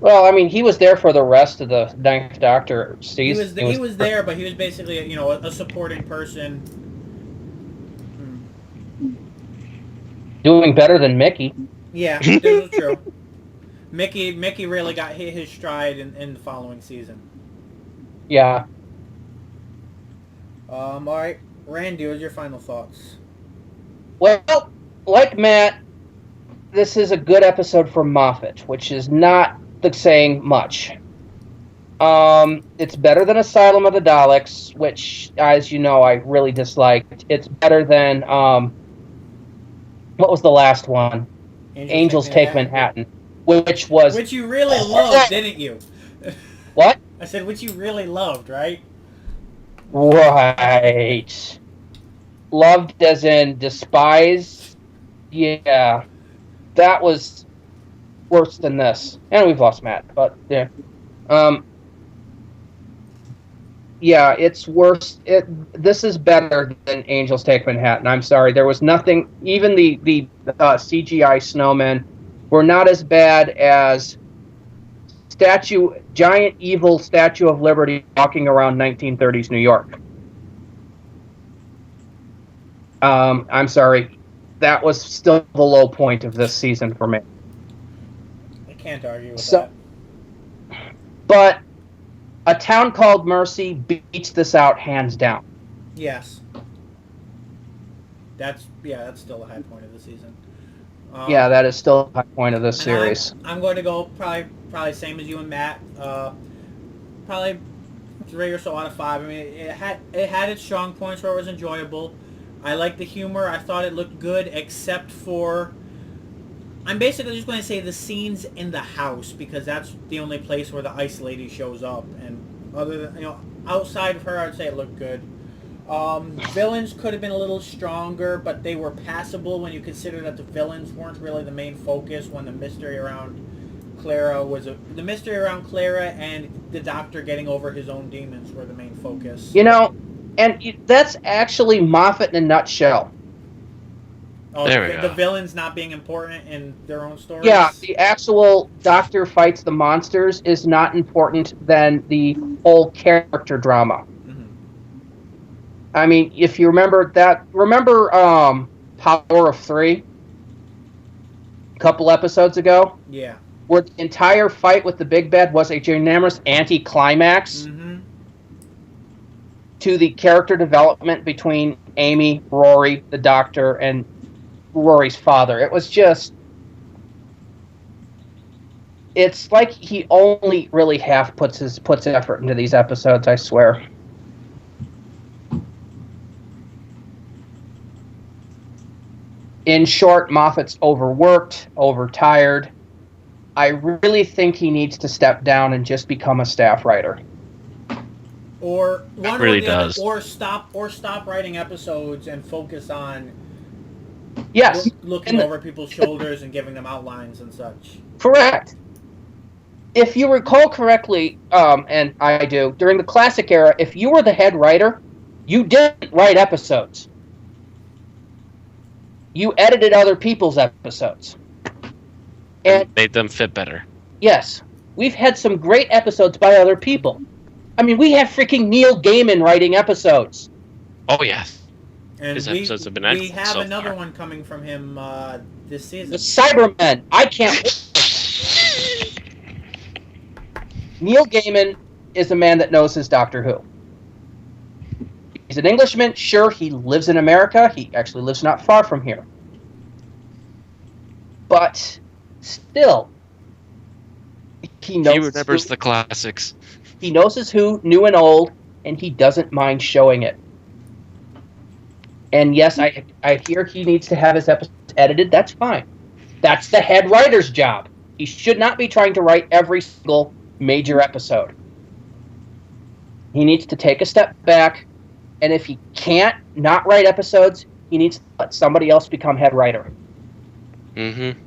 Well, I mean, he was there for the rest of the 9th Doctor season. He was there, but he was basically a supporting person. doing better than Mickey. Yeah, this is true. Mickey really got hit his stride in the following season. Yeah. All right, Randy, what's your final thoughts? Well, like Matt, this is a good episode for Moffat, which is not saying much. It's better than Asylum of the Daleks, which, as you know, I really disliked. It's better than, what was the last one? Angels Take Manhattan, which you really loved, didn't you? What? I said, which you really loved, right? Right. Loved as in despised? Yeah. That was worse than this. And we've lost Matt, but yeah. Yeah, it's worse. This is better than Angels Take Manhattan. I'm sorry. There was nothing, even the CGI snowmen were not as bad as giant evil Statue of Liberty walking around 1930s New York. I'm sorry. That was still the low point of this season for me. I can't argue with that. But A Town Called Mercy beats this out hands down. Yes. That's still a high point of the season. Yeah, that is still a high point of this and series. I'm going to go probably same as you and Matt. Probably 3 or so out of 5. I mean, it had its strong points where it was enjoyable. I liked the humor. I thought it looked good, except for, I'm basically just going to say the scenes in the house, because that's the only place where the ice lady shows up. And other than, outside of her, I'd say it looked good. Villains could have been a little stronger, but they were passable when you consider that the villains weren't really the main focus. When the mystery around Clara and the Doctor getting over his own demons were the main focus. And that's actually Moffat in a nutshell. There we go. The villains not being important in their own stories. Yeah, the actual Doctor fights the monsters is not important than the whole character drama. I mean, if you remember Power of Three a couple episodes ago? Yeah. Where the entire fight with the big bad was a ginormous anti-climax to the character development between Amy, Rory, the Doctor, and Rory's father. It was just... It's like he only really half puts effort into these episodes, I swear. In short, Moffat's overworked, overtired. I really think he needs to step down and just become a staff writer. Or one really or the does. other, or stop writing episodes and focus on looking over people's shoulders and giving them outlines and such. Correct. If you recall correctly, and I do, during the classic era, if you were the head writer, you didn't write episodes. You edited other people's episodes. And made them fit better. Yes. We've had some great episodes by other people. I mean, we have freaking Neil Gaiman writing episodes. Oh, yes. And His episodes have been excellent. We have so another far. one coming from him this season. The Cybermen. I can't wait. Neil Gaiman is a man that knows his Doctor Who. He's an Englishman. Sure, he lives in America. He actually lives not far from here. But still, he knows. He remembers the classics. He knows his Who, new and old, and he doesn't mind showing it. And yes, I hear he needs to have his episodes edited. That's fine. That's the head writer's job. He should not be trying to write every single major episode. He needs to take a step back, and if he can't not write episodes, he needs to let somebody else become head writer. Mm-hmm.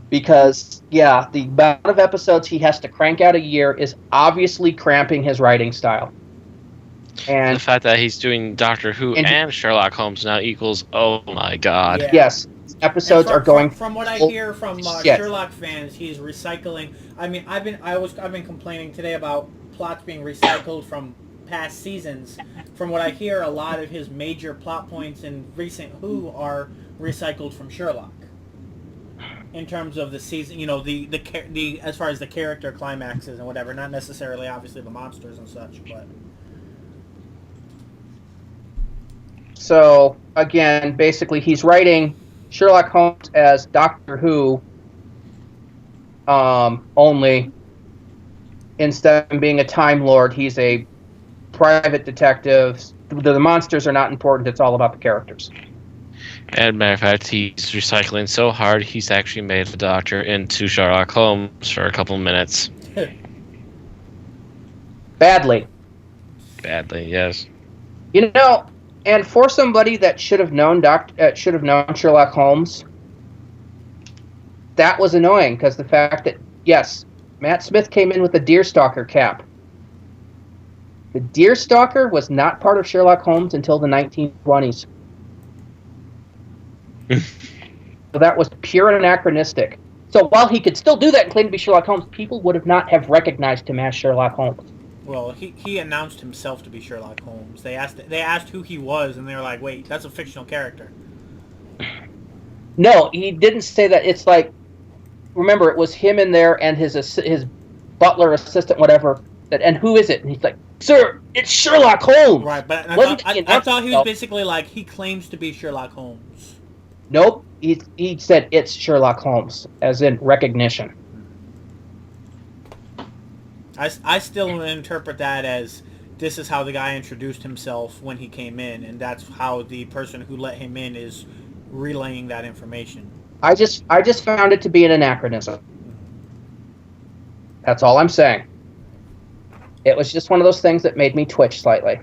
Because, yeah, the amount of episodes he has to crank out a year is obviously cramping his writing style. And The fact that he's doing Doctor Who and Sherlock Holmes now equals, oh my god. Yeah. yes, episodes are going... From what I hear from Shit. Sherlock fans, he's recycling. I mean, I've been complaining today about plots being recycled from past seasons. From what I hear, a lot of his major plot points in recent Who are recycled from Sherlock. In terms of the season, the as far as the character climaxes and whatever, not necessarily obviously the monsters and such, but. So, again, basically he's writing Sherlock Holmes as Doctor Who, only instead of being a Time Lord, he's a private detective. The monsters are not important, it's all about the characters. And matter of fact, he's recycling so hard, he's actually made the Doctor into Sherlock Holmes for a couple minutes. Badly. Badly, yes. And for somebody that should have known Sherlock Holmes, that was annoying, because the fact that, yes, Matt Smith came in with the Deerstalker cap. The Deerstalker was not part of Sherlock Holmes until the 1920s. So that was pure and anachronistic. So while he could still do that and claim to be Sherlock Holmes, people would not have recognized him as Sherlock Holmes. Well, he announced himself to be Sherlock Holmes. They asked who he was, and they were like, "Wait, that's a fictional character." No, he didn't say that. It's like, remember, it was him in there and his butler, assistant, whatever, And who is it? And he's like, sir, it's Sherlock Holmes. Right, but Wasn't I thought he was no. basically like, he claims to be Sherlock Holmes. Nope. He said it's Sherlock Holmes, as in recognition. I still interpret that as this is how the guy introduced himself when he came in, and that's how the person who let him in is relaying that information. I just found it to be an anachronism. That's all I'm saying. It was just one of those things that made me twitch slightly.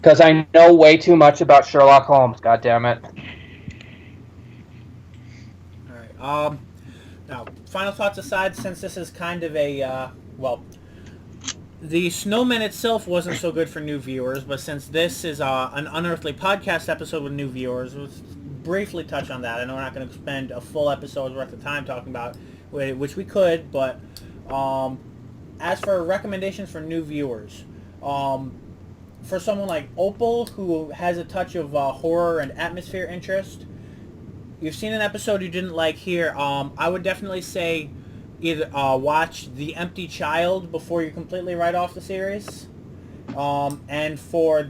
Because I know way too much about Sherlock Holmes, goddammit. Alright, now, final thoughts aside, since this is kind of a, the Snowmen itself wasn't so good for new viewers, but since this is an Unearthly podcast episode with new viewers, let's briefly touch on that. I know we're not going to spend a full episode's worth of time talking about it, which we could, but as for recommendations for new viewers, for someone like Opal, who has a touch of horror and atmosphere interest, you've seen an episode you didn't like here, I would definitely say either watch The Empty Child before you completely write off the series. And for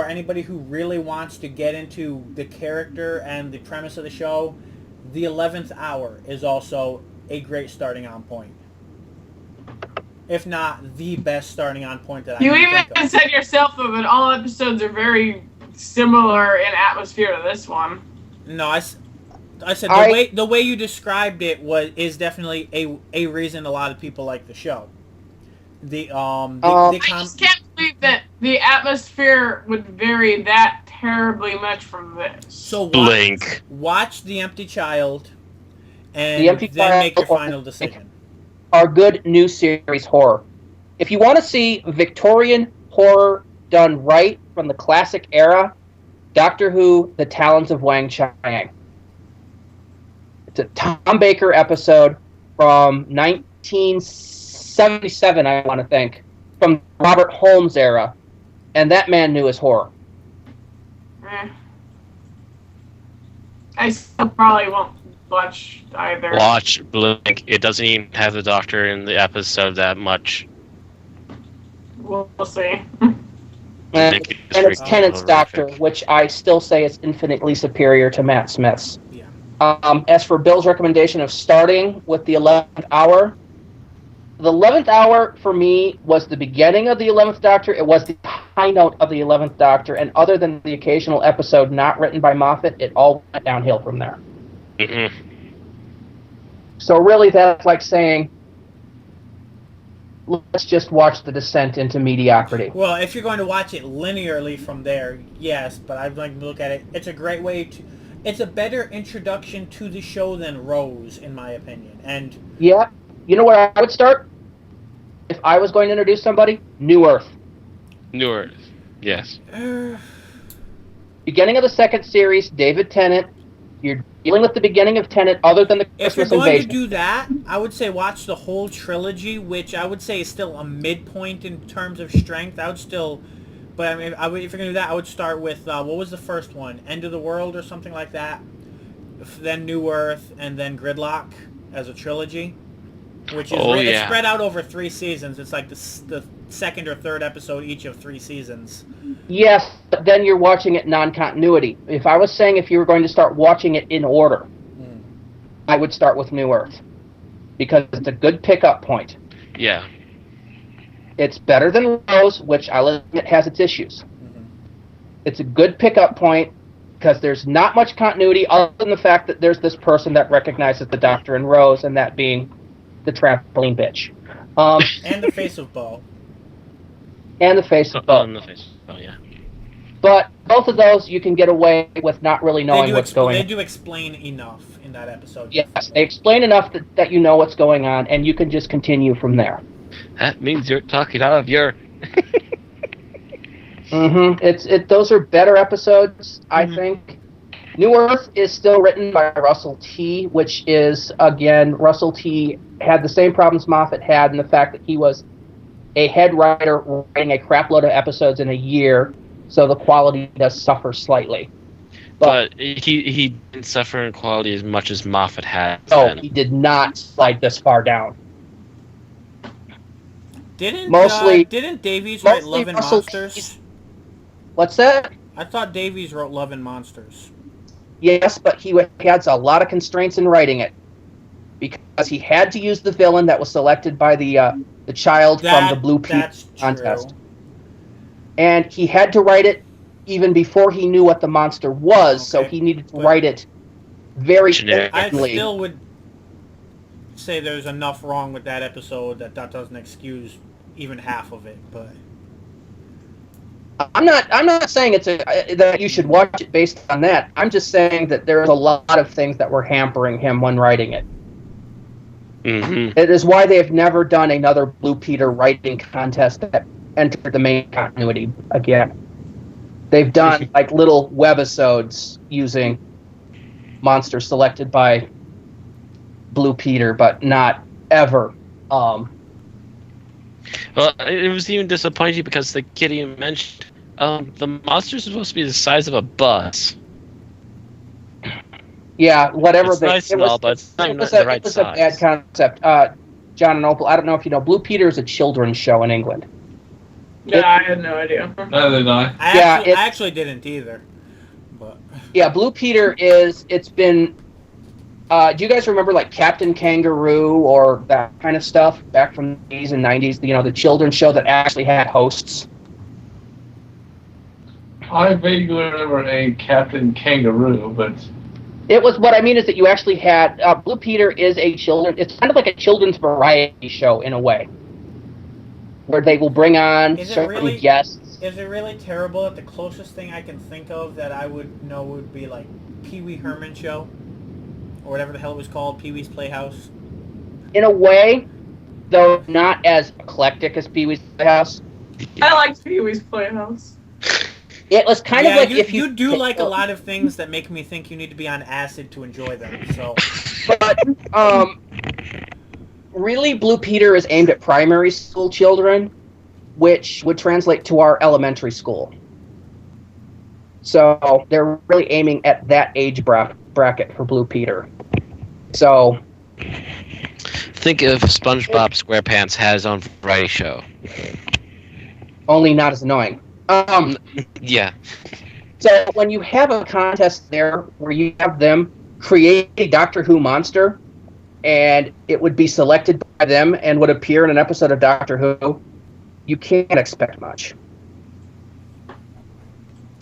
anybody who really wants to get into the character and the premise of the show, The 11th Hour is also a great starting on point. If not the best starting on point that I can think of. You even said yourself, though, that all episodes are very similar in atmosphere to this one. No, I said the way you described it is definitely a reason a lot of people like the show. I just can't believe that the atmosphere would vary that terribly much from this. So Blink. Watch The Empty Child, and then make your final decision. Our good new series horror. If you want to see Victorian horror done right from the classic era, Doctor Who: The Talons of Wang Chiang. It's a Tom Baker episode from 1977, I want to think, from Robert Holmes era, and that man knew his horror. I still probably won't watch either. Watch Blink. It doesn't even have the Doctor in the episode that much. We'll see. And it's Tennant's Doctor, which I still say is infinitely superior to Matt Smith's. Yeah. As for Bill's recommendation of starting with the 11th Hour, the 11th Hour for me was the beginning of the 11th Doctor. It was the high note of the 11th Doctor, and other than the occasional episode not written by Moffat, it all went downhill from there. Mm-hmm. So really, that's like saying, let's just watch the descent into mediocrity. Well, if you're going to watch it linearly from there, yes, but I'd like to look at it. It's a great way to... It's a better introduction to the show than Rose, in my opinion. And yeah, you know where I would start? If I was going to introduce somebody, New Earth. New Earth. Yes. Beginning of the second series, David Tennant. You're dealing with the beginning of Tennant other than the if you're Christmas going invasion. to do that, I would say watch the whole trilogy, which I would say is still a midpoint in terms of strength. I would still... But I mean, if you're going to do that, I would start with, what was the first one? End of the World or something like that? Then New Earth, and then Gridlock as a trilogy. Which is it's spread out over 3 seasons. It's like the second or third episode each of 3 seasons. Yes, but then you're watching it non-continuity. If I was saying if you were going to start watching it in order, I would start with New Earth. Because it's a good pickup point. Yeah. It's better than Rose, which I'll admit has its issues. Mm-hmm. It's a good pickup point because there's not much continuity other than the fact that there's this person that recognizes the Doctor in Rose, and that being the trampoline bitch. And the face of Bo. And the face of Bo. Oh, yeah. But both of those you can get away with not really knowing what's going on. They do explain enough in that episode. Yes, they explain enough that you know what's going on, and you can just continue from there. That means you're talking out of your... Those are better episodes, I think. New Earth is still written by Russell T, which is, again, Russell T had the same problems Moffat had in the fact that he was a head writer writing a crap load of episodes in a year, so the quality does suffer slightly. But he didn't suffer in quality as much as Moffat had. No, he did not slide this far down. Didn't Davies write mostly Love and Russell Monsters? T's- What's that? I thought Davies wrote Love and Monsters. Yes, but he had a lot of constraints in writing it because he had to use the villain that was selected by the child from the Blue Peter contest, true. and he had to write it even before he knew what the monster was. So Okay, he needed to write it very Generic. I quickly. still would say there's enough wrong with that episode that doesn't excuse even half of it, but I'm not saying that you should watch it based on that. I'm just saying that there's a lot of things that were hampering him when writing it. Mm-hmm. It is why they have never done another Blue Peter writing contest that entered the main continuity again. They've done like little webisodes using monsters selected by Blue Peter, but not ever. Well, it was even disappointing because the kid you mentioned, the monster's supposed to be the size of a bus. Yeah, whatever. It's nice and all, but it's not even the right it was a bad size. concept. John and Opal, I don't know if you know, Blue Peter is a children's show in England. Yeah, I had no idea. Neither did I. I actually didn't either. But Yeah, Blue Peter it's been... do you guys remember like Captain Kangaroo or that kind of stuff back from the 80s and 90s? You know, the children's show that actually had hosts? I vaguely remember a Captain Kangaroo, but It was, what I mean is that you actually had... Blue Peter is it's kind of like a children's variety show in a way, where they will bring on Is it certain really? guests. is it really terrible that the closest thing I can think of that I would know would be like Pee Wee Herman Show? Or whatever the hell it was called, Pee Wee's Playhouse? In a way, though not as eclectic as Pee-wee's Playhouse. I liked Pee Wee's Playhouse. It was kind of like you, if you do like a lot of things that make me think you need to be on acid to enjoy them, so... But, really, Blue Peter is aimed at primary school children, which would translate to our elementary school. So, they're really aiming at that age bracket for Blue Peter. So... Think if SpongeBob SquarePants had his own variety show. only not as annoying. Yeah. So when you have a contest there where you have them create a Doctor Who monster, and it would be selected by them and would appear in an episode of Doctor Who, you can't expect much.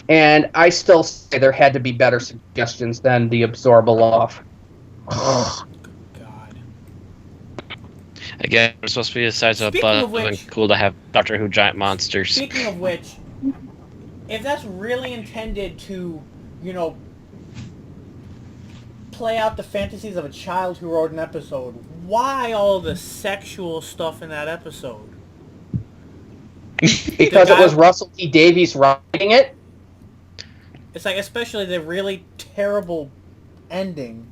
And I still say there had to be better suggestions than the Absorbaloff. God. Again, it's supposed to be the size of a Speaking bus, of which- and cool to have Doctor Who giant monsters. Speaking of which, if that's really intended to, play out the fantasies of a child who wrote an episode, why all the sexual stuff in that episode? Because it was Russell T Davies writing it. It's like, especially the really terrible ending.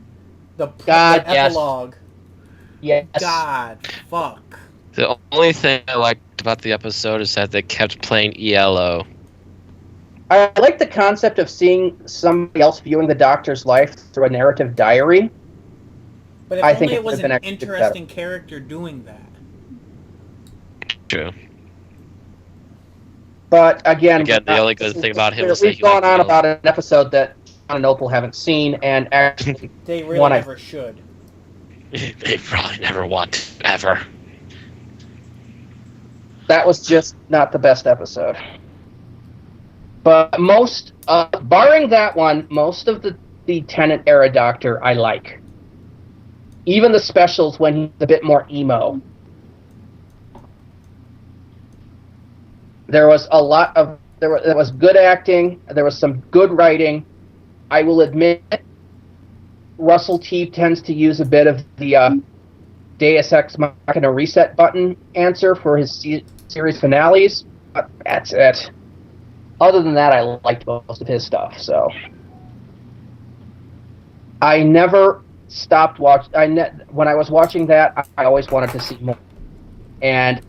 The God, yes. epilogue. Yes. God, fuck. The only thing I liked about the episode is that they kept playing ELO. I like the concept of seeing somebody else viewing the Doctor's life through a narrative diary. But if I only think it it was would've been an actually interesting character doing that. True. But again, The only good thing about him is that we've he gone liked on ELO. about an episode that John and Opal haven't seen, and actually, They really One I- never should. They probably never want to, ever. that was just not the best episode. But barring that one, most of the Tennant era Doctor I like. Even the specials when he's a bit more emo. There was there was good acting, there was some good writing. I will admit, Russell T tends to use a bit of the Deus Ex Machina reset button answer for his series finales. But that's it. Other than that, I liked most of his stuff. So I never stopped watching. When I was watching that, I always wanted to see more, and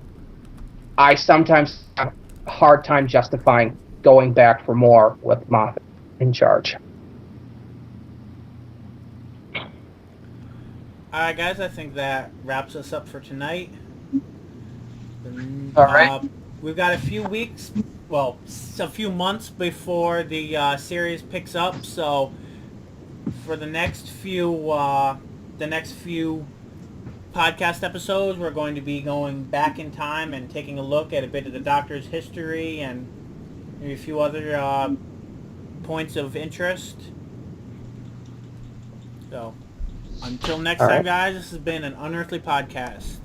I sometimes have a hard time justifying going back for more with Moffat in charge. Alright guys, I think that wraps us up for tonight. All right. We've got a few weeks, well, a few months before the series picks up. So for the next few podcast episodes, we're going to be going back in time and taking a look at a bit of the Doctor's history and maybe a few other points of interest. So, until next time, guys, this has been an Unearthly podcast.